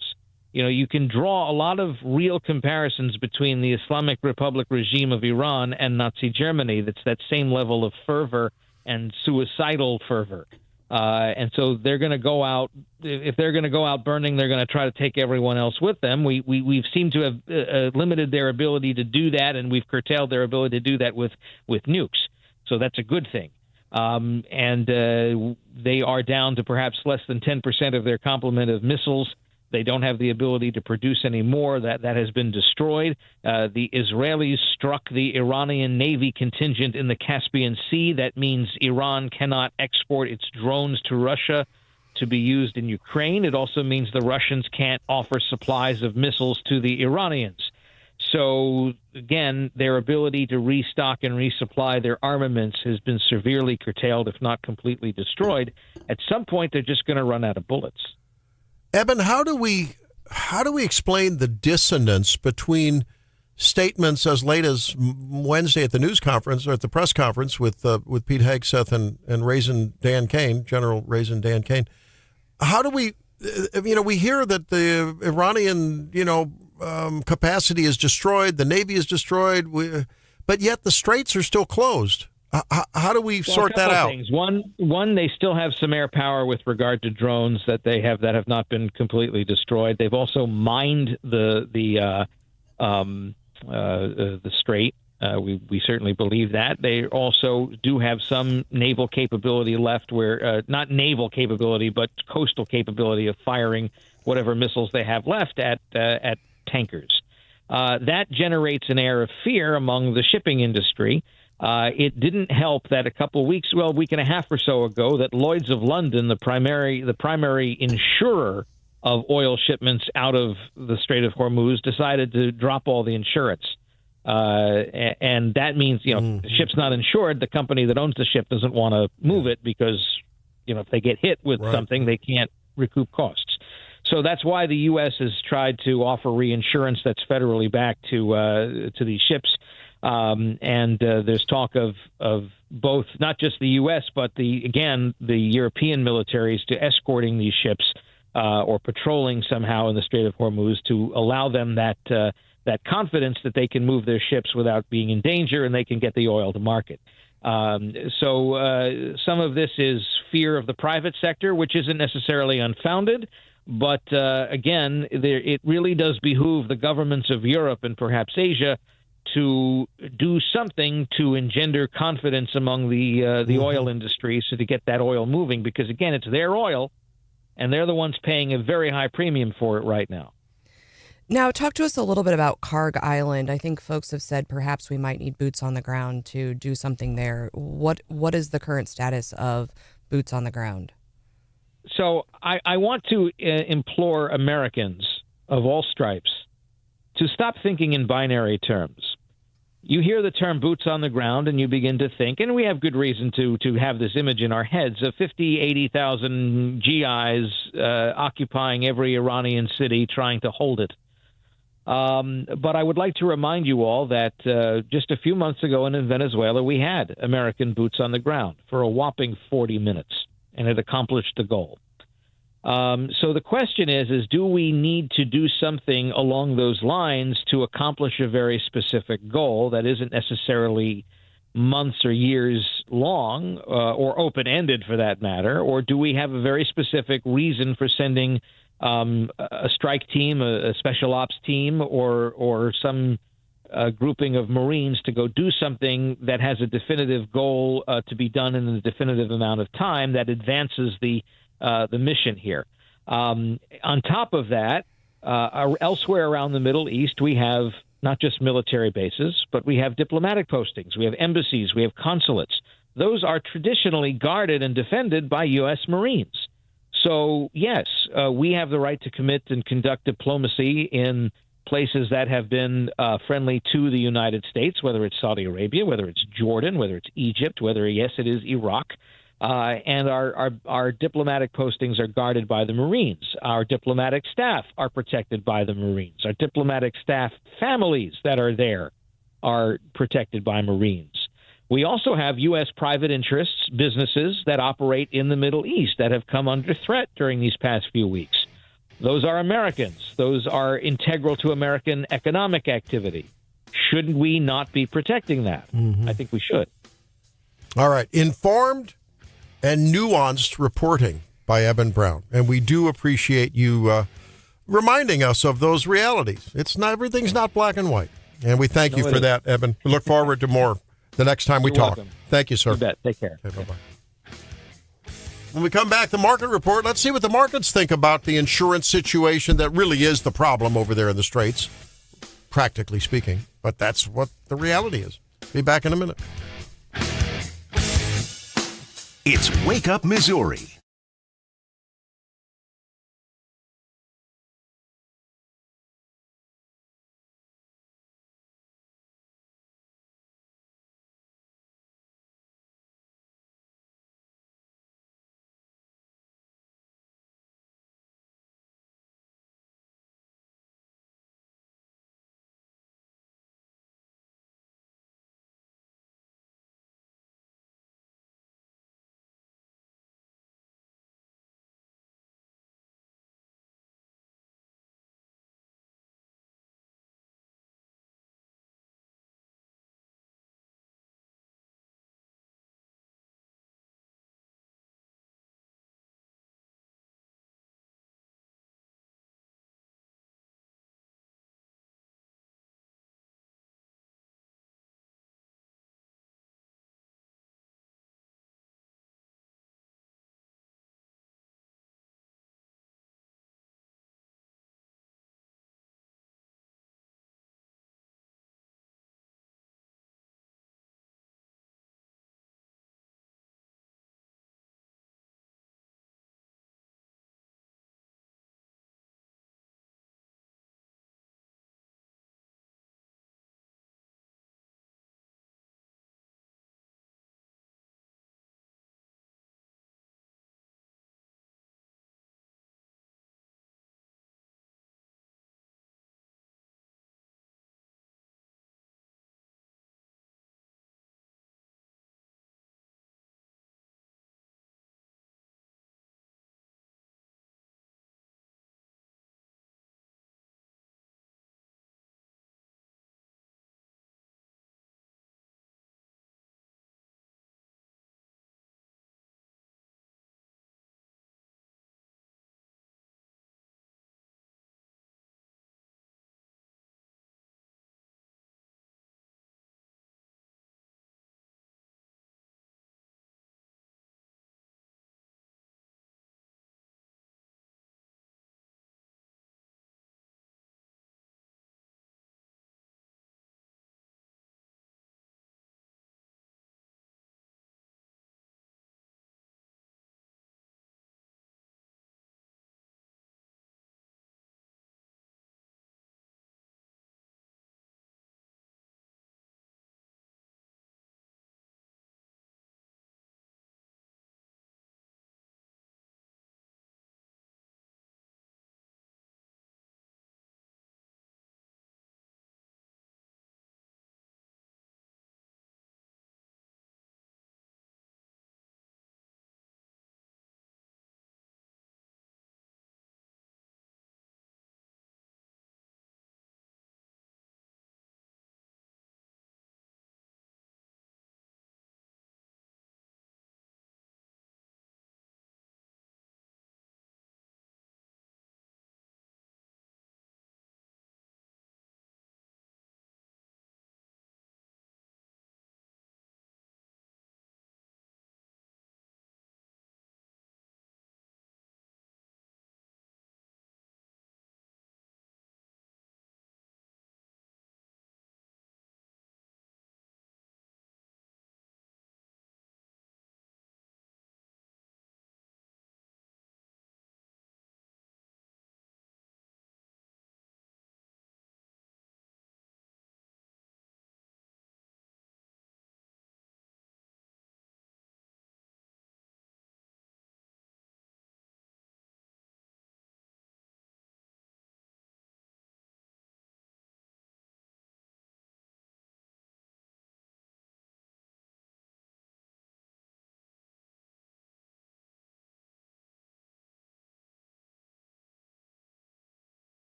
You know, you can draw a lot of real comparisons between the Islamic Republic regime of Iran and Nazi Germany. That's that same level of fervor and suicidal fervor. And so they're going to go out. If they're going to go out burning, they're going to try to take everyone else with them. We've seemed to have limited their ability to do that, and we've curtailed their ability to do that with nukes. So that's a good thing. And they are down to perhaps less than 10% of their complement of missiles. They don't have the ability to produce any more. That has been destroyed. The Israelis struck the Iranian Navy contingent in the Caspian Sea. That means Iran cannot export its drones to Russia to be used in Ukraine. It also means the Russians can't offer supplies of missiles to the Iranians. So, again, their ability to restock and resupply their armaments has been severely curtailed, if not completely destroyed. At some point, they're just going to run out of bullets. Eben, how do we explain the dissonance between statements as late as Wednesday at the news conference or at the press conference with Pete Hegseth and Raisin Dan Kane, General Raisin Dan Kane? How do we hear that the Iranian capacity is destroyed, the Navy is destroyed, but yet the straits are still closed. How do we sort that out? Things. One, they still have some air power with regard to drones that have not been completely destroyed. They've also mined the strait. We certainly believe that. They also do have some naval capability left, where not naval capability, but coastal capability of firing whatever missiles they have left at tankers. That generates an air of fear among the shipping industry. It didn't help that a week and a half or so ago, that Lloyd's of London, the primary insurer of oil shipments out of the Strait of Hormuz, decided to drop all the insurance. And that means, the ship's not insured. The company that owns the ship doesn't want to move it because, if they get hit with something, they can't recoup costs. So that's why the U.S. has tried to offer reinsurance that's federally backed to these ships. And there's talk of both, not just the U.S., but the European militaries to escorting these ships or patrolling somehow in the Strait of Hormuz to allow them that confidence that they can move their ships without being in danger and they can get the oil to market. So some of this is fear of the private sector, which isn't necessarily unfounded. But again, it really does behoove the governments of Europe and perhaps Asia to do something to engender confidence among the oil industry, so to get that oil moving, because again, it's their oil and they're the ones paying a very high premium for it right now. Now, talk to us a little bit about Karg Island. I think folks have said perhaps we might need boots on the ground to do something there. What is the current status of boots on the ground? So I want to implore Americans of all stripes to stop thinking in binary terms. you hear the term boots on the ground and you begin to think, and we have good reason to have this image in our heads of 50, 80,000 GIs occupying every Iranian city trying to hold it. But I would like to remind you all that just a few months ago in Venezuela, we had American boots on the ground for a whopping 40 minutes, and it accomplished the goal. So the question is do we need to do something along those lines to accomplish a very specific goal that isn't necessarily months or years long or open-ended for that matter, or do we have a very specific reason for sending a strike team, a special ops team, or some grouping of Marines to go do something that has a definitive goal to be done in a definitive amount of time that advances the mission here. On top of that, elsewhere around the Middle East, we have not just military bases, but we have diplomatic postings, we have embassies, we have consulates. Those are traditionally guarded and defended by U.S. Marines. So, yes, we have the right to commit and conduct diplomacy in places that have been friendly to the United States, whether it's Saudi Arabia, whether it's Jordan, whether it's Egypt, whether, yes, it is Iraq. And our diplomatic postings are guarded by the Marines. Our diplomatic staff are protected by the Marines. Our diplomatic staff families that are there are protected by Marines. We also have U.S. private interests, businesses that operate in the Middle East that have come under threat during these past few weeks. Those are Americans. Those are integral to American economic activity. Shouldn't we not be protecting that? Mm-hmm. I think we should. All right. Informed and nuanced reporting by Eben Brown. And we do appreciate you reminding us of those realities. Everything's not black and white. And we thank you for that, Eben. We look forward to more the next time we talk. Welcome. Thank you, sir. You bet. Take care. Okay, bye-bye. When we come back, the market report, let's see what the markets think about the insurance situation that really is the problem over there in the Straits, practically speaking. But that's what the reality is. Be back in a minute. It's Wake Up Missouri.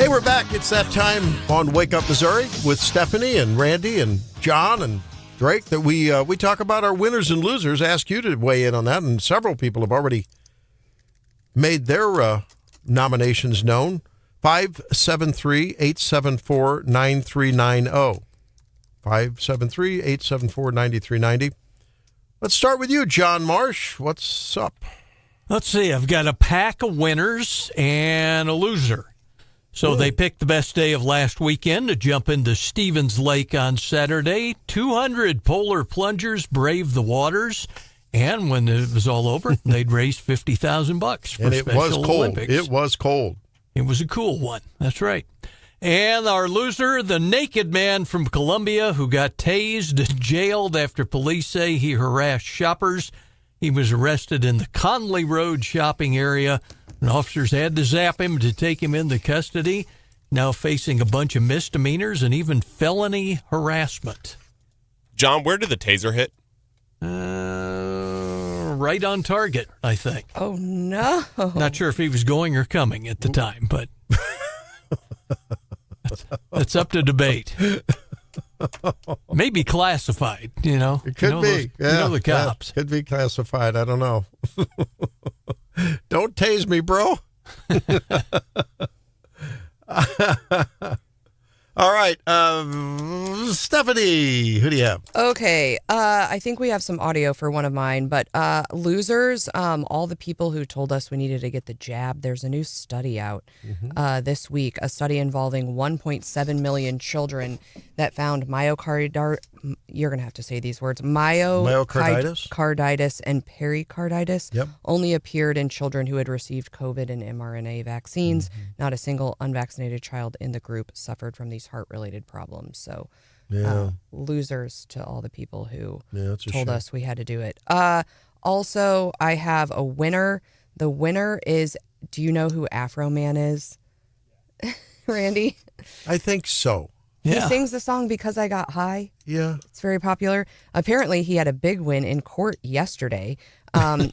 Hey, we're back. It's that time on Wake Up Missouri with Stephanie and Randy and John and Drake that we talk about our winners and losers. Ask you to weigh in on that, and several people have already made their nominations known. 573-874-9390. 573-874-9390. Let's start with you, John Marsh. What's up? Let's see. I've got a pack of winners and a loser. So they picked the best day of last weekend to jump into Stevens Lake on Saturday. 200 polar plungers braved the waters, and when it was all over, they'd raised $50,000 for and it Special was cold. Olympics. It was cold. It was a cool one. That's right. And our loser, the naked man from Columbia who got tased and jailed after police say he harassed shoppers. He was arrested in the Conley Road shopping area, and officers had to zap him to take him into custody. Now facing a bunch of misdemeanors and even felony harassment. John, where did the taser hit? Right on target, I think. Oh, no. Not sure if he was going or coming at the time, but that's up to debate. Maybe classified, you know. It could be. The cops. Could be classified. I don't know. Don't tase me, bro. All right. Stephanie, who do you have? Okay. I think we have some audio for one of mine, but losers, all the people who told us we needed to get the jab, there's a new study out this week, a study involving 1.7 million children that found you're going to have to say these words, myocarditis and pericarditis only appeared in children who had received COVID and mRNA vaccines. Not a single unvaccinated child in the group suffered from these heart-related problems. So losers to all the people who told us we had to do it. Also, I have a winner. The winner is, do you know who Afro Man is? Randy? I think so. He sings the song Because I Got High. Yeah. It's very popular. Apparently, he had a big win in court yesterday. Afro.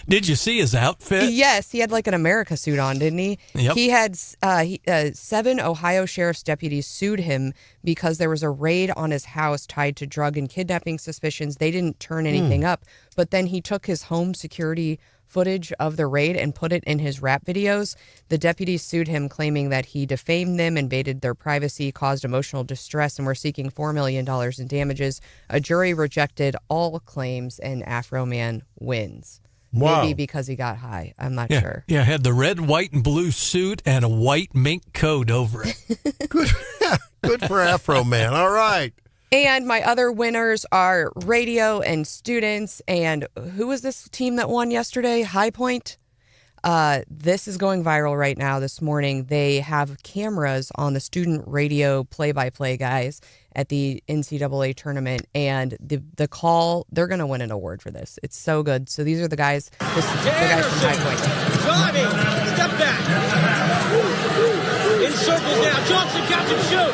Did you see his outfit? Yes, he had like an America suit on, didn't he? Yep. He had 7 Ohio sheriff's deputies sued him because there was a raid on his house tied to drug and kidnapping suspicions. They didn't turn anything up, but then he took his home security footage of the raid and put it in his rap videos. The deputies sued him, claiming that he defamed them, invaded their privacy, caused emotional distress, and were seeking $4 million in damages. A jury rejected all claims, and Afro Man wins. Wow. Maybe because he got high. I'm not sure. Yeah, had the red, white, and blue suit and a white mink coat over it. Good for Afro Man. All right. And my other winners are radio and students. And who was this team that won yesterday? High Point. This is going viral right now this morning. They have cameras on the student radio play-by-play guys at the NCAA tournament. And the call, they're going to win an award for this. It's so good. So these are the guys, the guys from High Point. Driving, step back. In circles now. Johnson, catch and shoot.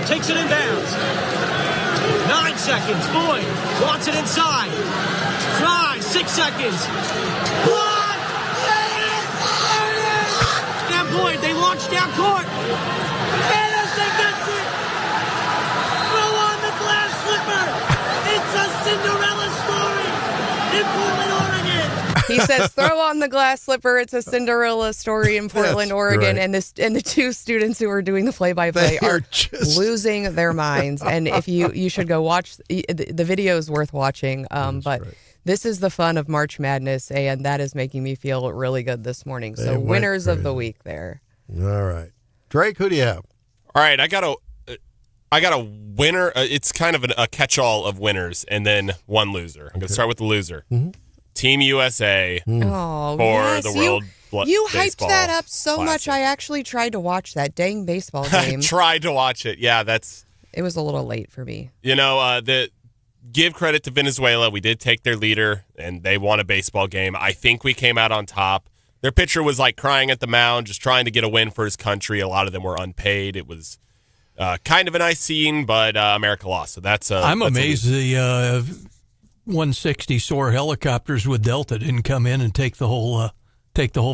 Takes it in bounds. 9 seconds. Boyd wants it inside. Try. 6 seconds. What? Now Boyd, they launch down court. Anderson gets it. Throw on the glass slipper. It's a Cinderella story in Portland, Oregon. He says, throw on the glass slipper. It's a Cinderella story in Portland, Oregon. Right. And the two students who are doing the play-by-play are losing their minds. And if you should go watch, the video is worth watching. This is the fun of March Madness, and that is making me feel really good this morning. So winners of the week there. All right. Drake, who do you have? All right, I got a winner. It's kind of a catch-all of winners and then one loser. I'm going to start with the loser. Mm-hmm. Team USA for yes, the World You hyped Baseball that up so Classic. much. I actually tried to watch that dang baseball game. Tried to watch it. Yeah, that's It was a little late for me. Give credit to Venezuela. We did take their leader, and they won a baseball game. I think we came out on top. Their pitcher was like crying at the mound, just trying to get a win for his country. A lot of them were unpaid. It was kind of a nice scene, but America lost. So I'm amazed the 160 SOAR helicopters with Delta didn't come in and take the whole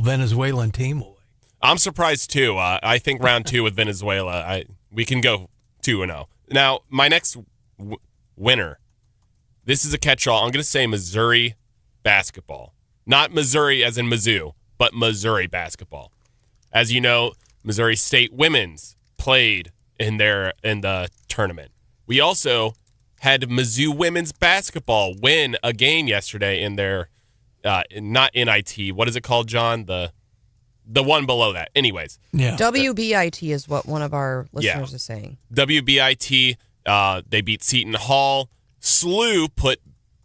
Venezuelan team away. I'm surprised too. I think round 2 with Venezuela, we can go 2-0. Now, my next winner. This is a catch-all. I'm going to say Missouri basketball. Not Missouri as in Mizzou, but Missouri basketball. As you know, Missouri State women's played in the tournament. We also had Mizzou women's basketball win a game yesterday in their not NIT. What is it called, John? The one below that. Anyways. Yeah. WBIT is what one of our listeners is saying. WBIT, they beat Seton Hall. SLU put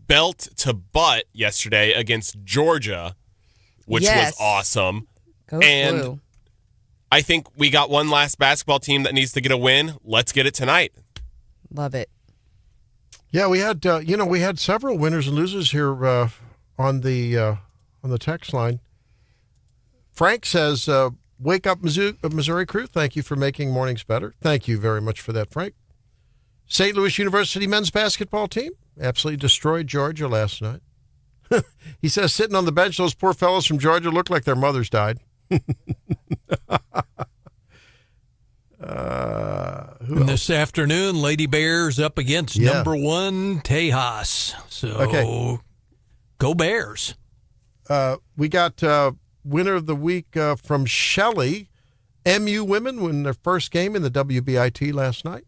belt to butt yesterday against Georgia, which was awesome. Go and SLU. I think we got one last basketball team that needs to get a win. Let's get it tonight. Love it. Yeah, we had we had several winners and losers here on the text line. Frank says, "Wake up, Missouri crew! Thank you for making mornings better." Thank you very much for that, Frank. St. Louis University men's basketball team absolutely destroyed Georgia last night. He says, sitting on the bench, those poor fellows from Georgia look like their mothers died. This afternoon, Lady Bears up against number 1 Tejas. So, go Bears. We got winner of the week from Shelley. MU women win their first game in the WBIT last night.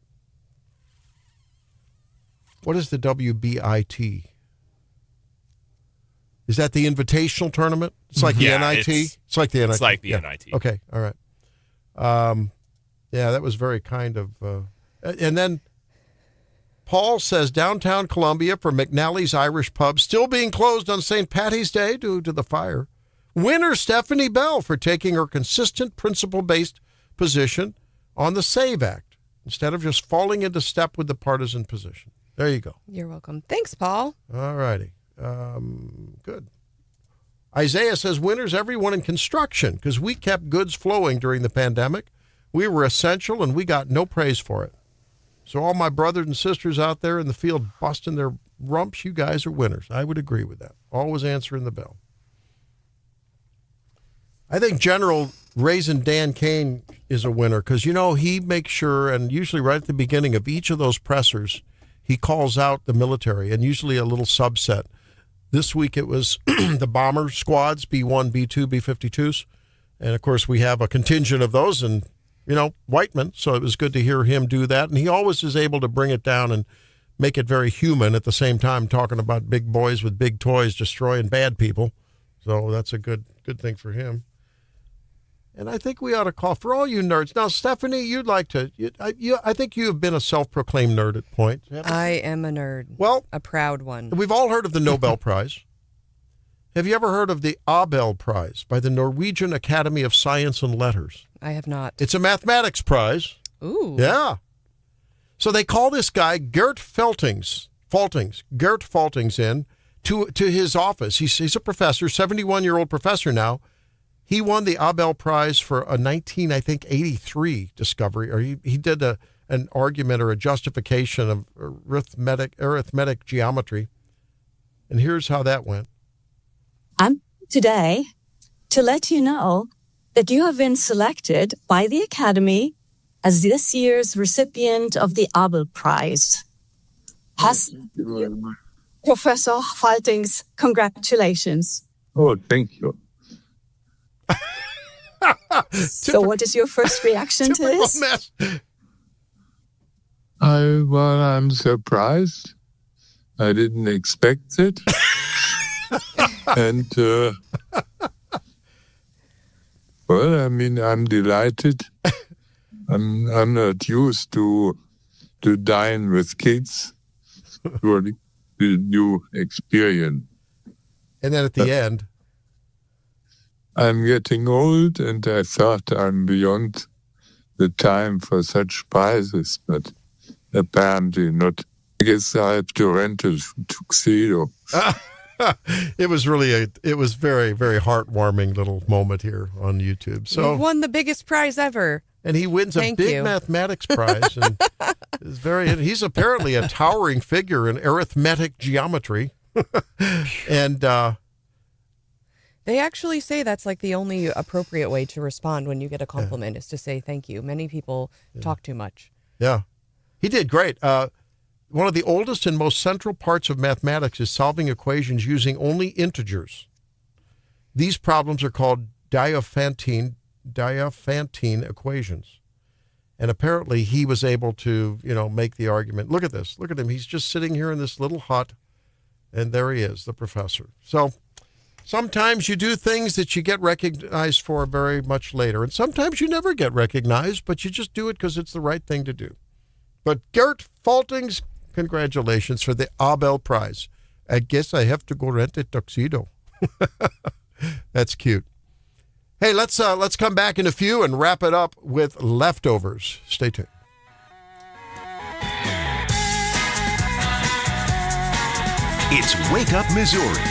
What is the WBIT? Is that the invitational tournament? It's like the NIT? It's like the NIT. It's like the NIT. Okay, all right. That was very kind of... and then Paul says, downtown Columbia for McNally's Irish Pub, still being closed on St. Patty's Day due to the fire. Winner Stephanie Bell for taking her consistent principle-based position on the SAVE Act instead of just falling into step with the partisan position. There you go. You're welcome. Thanks, Paul. All righty. Good. Isaiah says, winners, everyone in construction, because we kept goods flowing during the pandemic. We were essential, and we got no praise for it. So all my brothers and sisters out there in the field busting their rumps, you guys are winners. I would agree with that. Always answering the bell. I think General Raisin Dan Kane is a winner because, he makes sure, and usually right at the beginning of each of those pressers, he calls out the military, and usually a little subset. This week it was the bomber squads, B-1, B-2, B-52s. And, of course, we have a contingent of those and, white men. So it was good to hear him do that. And he always is able to bring it down and make it very human at the same time, talking about big boys with big toys destroying bad people. So that's a good thing for him. And I think we ought to call for all you nerds. Now, Stephanie, you'd like to, I think you have been a self-proclaimed nerd at point. I am a nerd. Well, a proud one. We've all heard of the Nobel Prize. Have you ever heard of the Abel Prize by the Norwegian Academy of Science and Letters? I have not. It's a mathematics prize. Ooh. Yeah. So they call this guy Gert Faltings in to his office. He's a professor, 71-year-old professor now. He won the Abel Prize for a 1983 discovery, or he did an argument or a justification of arithmetic geometry. And here's how that went. I'm today to let you know that you have been selected by the Academy as this year's recipient of the Abel Prize. Professor Faltings, congratulations. Oh, thank you. So what is your first reaction to this? Mess. I'm surprised. I didn't expect it. And, I'm delighted. I'm not used to dine with kids. Really, the new experience. And then at the end, I'm getting old, and I thought I'm beyond the time for such prizes, but apparently not. I guess I have to rent a tuxedo. It was very, very heartwarming little moment here on YouTube. So you won the biggest prize ever. And he wins a Thank big you. mathematics prize. And he's apparently a towering figure in arithmetic geometry. And they actually say that's like the only appropriate way to respond when you get a compliment is to say thank you. Many people talk too much. Yeah, he did great. One of the oldest and most central parts of mathematics is solving equations using only integers. These problems are called Diophantine equations. And apparently he was able to, make the argument. Look at this. Look at him. He's just sitting here in this little hut, and there he is, the professor. So sometimes you do things that you get recognized for very much later, and sometimes you never get recognized, but you just do it because it's the right thing to do. But Gert Faltings, congratulations for the Abel Prize. I guess I have to go rent a tuxedo. That's cute. Hey, let's come back in a few and wrap it up with leftovers. Stay tuned. It's Wake Up Missouri.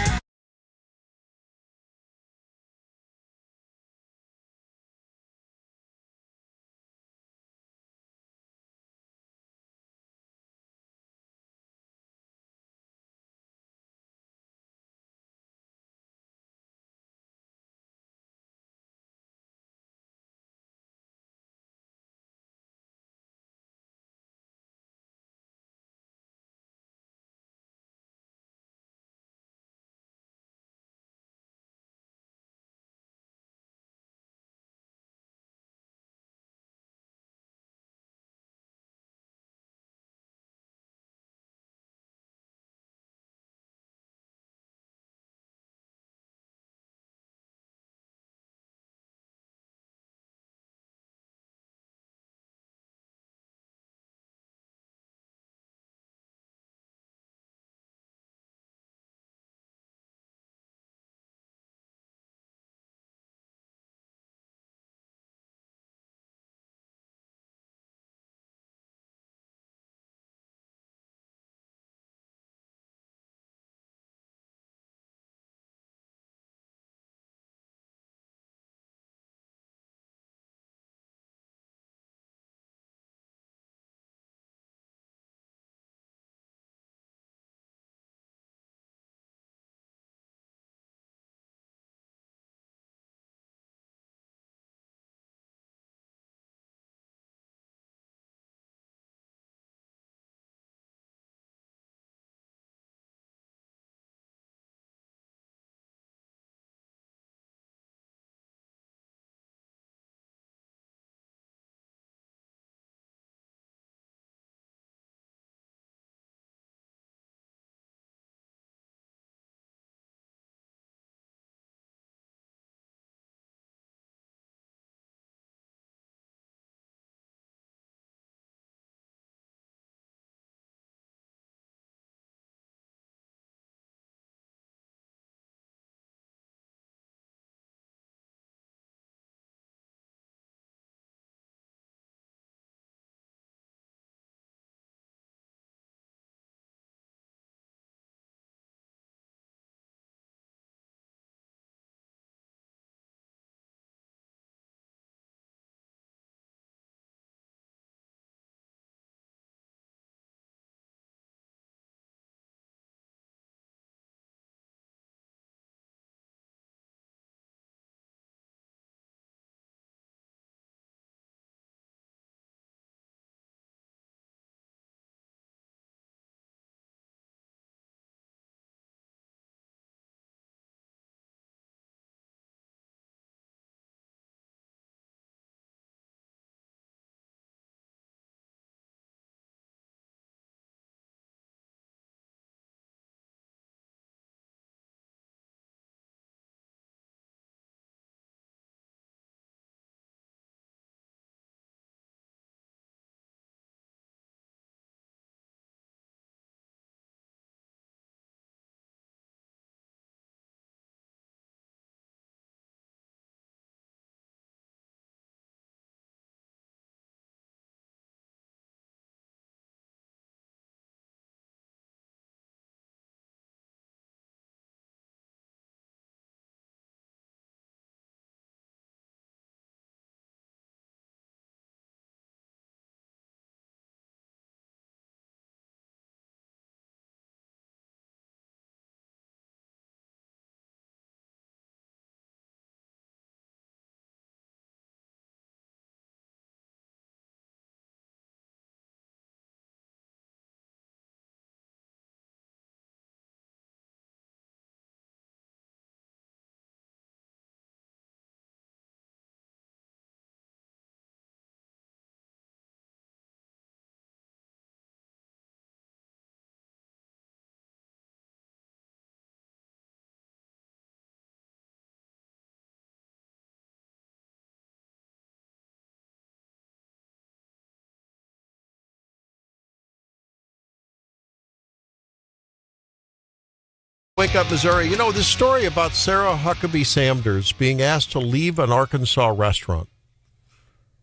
Wake Up, Missouri. You know, this story about Sarah Huckabee Sanders being asked to leave an Arkansas restaurant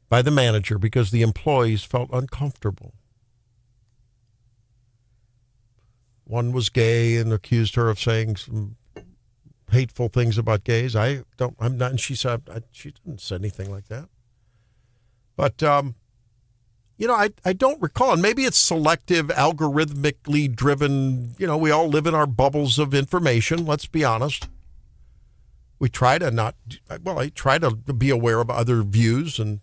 by the manager because the employees felt uncomfortable. One was gay and accused her of saying some hateful things about gays. I'm not, and she said, she didn't say anything like that. But, you know, I don't recall, and maybe it's selective, algorithmically driven. You know, we all live in our bubbles of information, let's be honest. We try to I try to be aware of other views and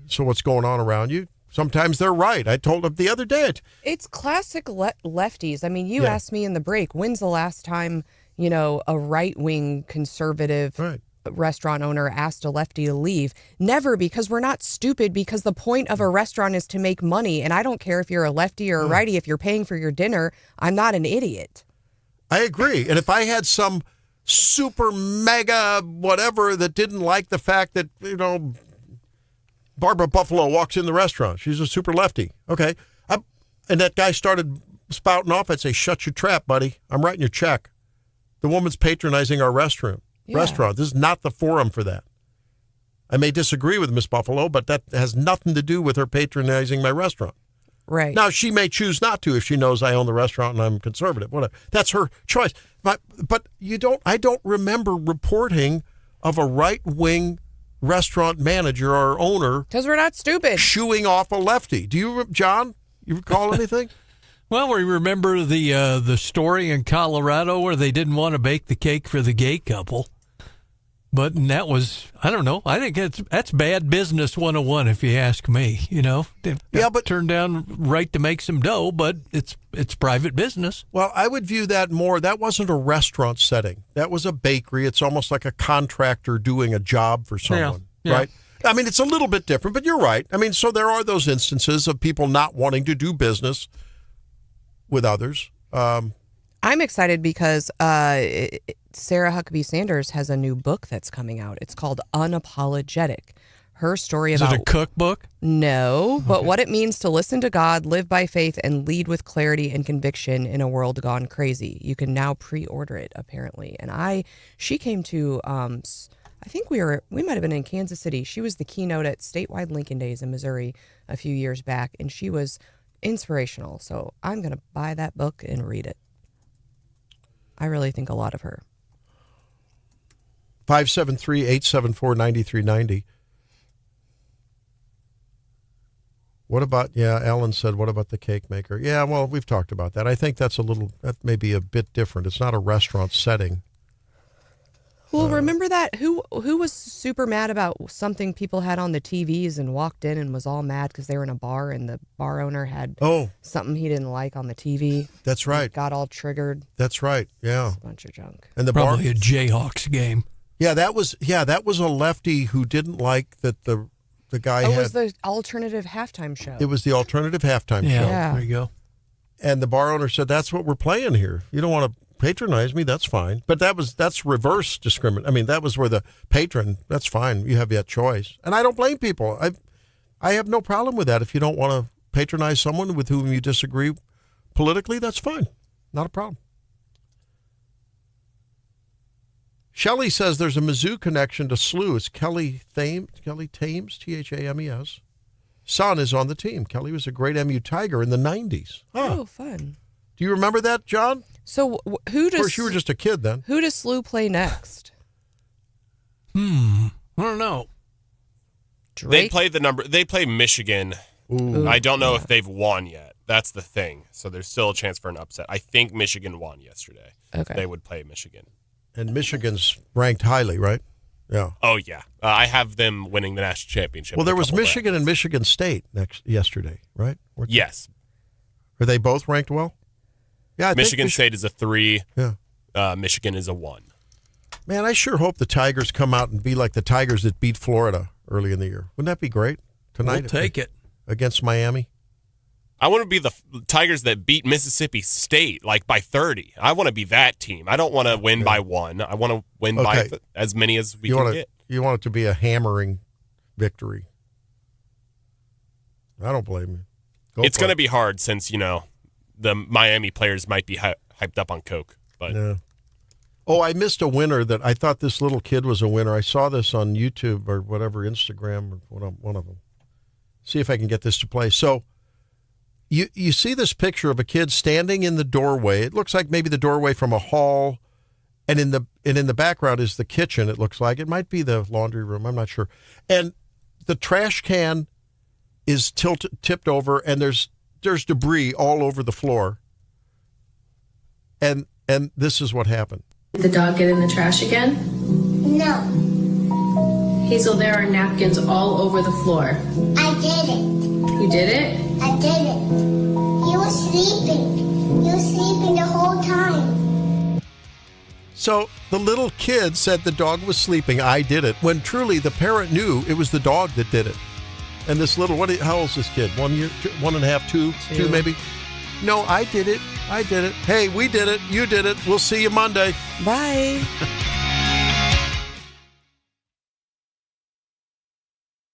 so what's going on around you. Sometimes they're right. I told them the other day. It's classic lefties. I mean, you asked me in the break, when's the last time, you know, a right-wing conservative restaurant owner asked a lefty to leave? Never, because we're not stupid, because the point of a restaurant is to make money. And I don't care if you're a lefty or a righty, if you're paying for your dinner, I'm not an idiot. I agree. And if I had some super mega whatever that didn't like the fact that, you know, Barbara Buffalo walks in the restaurant, she's a super lefty. Okay. And that guy started spouting off, I'd say, shut your trap, buddy. I'm writing your check. The woman's patronizing our restaurant. This is not the forum for that. I may disagree with Miss Buffalo, but that has nothing to do with her patronizing my restaurant. Right. Now, she may choose not to if she knows I own the restaurant and I'm conservative. Whatever. That's her choice. But I don't remember reporting of a right-wing restaurant manager or owner, because we're not stupid, shooing off a lefty. Do you, John? You recall anything? Well, we remember the story in Colorado where they didn't want to bake the cake for the gay couple. But that was, I don't know, I think that's bad business 101 if you ask me, you know. But turned down right to make some dough, but it's private business. Well, I would view that more, that wasn't a restaurant setting. That was a bakery. It's almost like a contractor doing a job for someone, right? I mean, it's a little bit different, but you're right. I mean, so there are those instances of people not wanting to do business with others. I'm excited because Sarah Huckabee Sanders has a new book that's coming out. It's called Unapologetic. Her story about... Is it a cookbook? No, but what it means to listen to God, live by faith, and lead with clarity and conviction in a world gone crazy. You can now pre-order it, apparently. And she came to, I think we might have been in Kansas City. She was the keynote at statewide Lincoln Days in Missouri a few years back, and she was inspirational. So I'm going to buy that book and read it. I really think a lot of her. 573-874-9390. What about, Alan said, what about the cake maker? Yeah, well, we've talked about that. I think that may be a bit different. It's not a restaurant setting. Well, remember that? Who was super mad about something people had on the TVs and walked in and was all mad because they were in a bar and the bar owner had something he didn't like on the TV? That's right. Got all triggered. That's right, yeah. It's a bunch of junk. And Probably a Jayhawks game. Yeah, that was a lefty who didn't like that the guy had... It was the alternative halftime show. It was the alternative halftime show. Yeah. There you go. And the bar owner said, that's what we're playing here. You don't want to patronize me, that's fine. But that's reverse discrimination. I mean, that was where the patron, that's fine. You have that choice. And I don't blame people. I have no problem with that. If you don't want to patronize someone with whom you disagree politically, that's fine. Not a problem. Shelley says there's a Mizzou connection to SLU. It's Kelly Thames, Thames. Son is on the team. Kelly was a great MU Tiger in the 90s. Oh, fun. Do you remember that, John? So who does... Of course, you were just a kid then. Who does SLU play next? I don't know. Drake? They play Michigan. Ooh. I don't know if they've won yet. That's the thing. So there's still a chance for an upset. I think Michigan won yesterday. Okay. They would play Michigan. And Michigan's ranked highly, right? Yeah. Oh, yeah. I have them winning the national championship. Well, there was Michigan and Michigan State yesterday, right? Yes. Are they both ranked well? Yeah, I Michigan think State is a 3. Yeah. Michigan is a 1. Man, I sure hope the Tigers come out and be like the Tigers that beat Florida early in the year. Wouldn't that be great? Tonight, We'll take it. Against Miami. I want to be the Tigers that beat Mississippi State, like by 30. I want to be that team. I don't want to win by 1. I want to win by as many as we can get. You want it to be a hammering victory. I don't blame you. It's going to be hard since, the Miami players might be hyped up on coke. But Yeah. Oh, I missed a winner that I thought this little kid was a winner. I saw this on YouTube or whatever, Instagram, or one of them. See if I can get this to play. So you see this picture of a kid standing in the doorway. It looks like maybe the doorway from a hall, and in the background is the kitchen. It looks like it might be the laundry room. I'm not sure. And the trash can is tipped over, and there's debris all over the floor. And this is what happened. Did the dog get in the trash again? No. Hazel, there are napkins all over the floor. I did it. You did it? I did it. He was sleeping. He was sleeping the whole time. So the little kid said the dog was sleeping. I did it. When truly the parent knew it was the dog that did it. And this little, how old is this kid? 1 year, 1.5, two maybe? No, I did it. I did it. Hey, we did it. You did it. We'll see you Monday. Bye.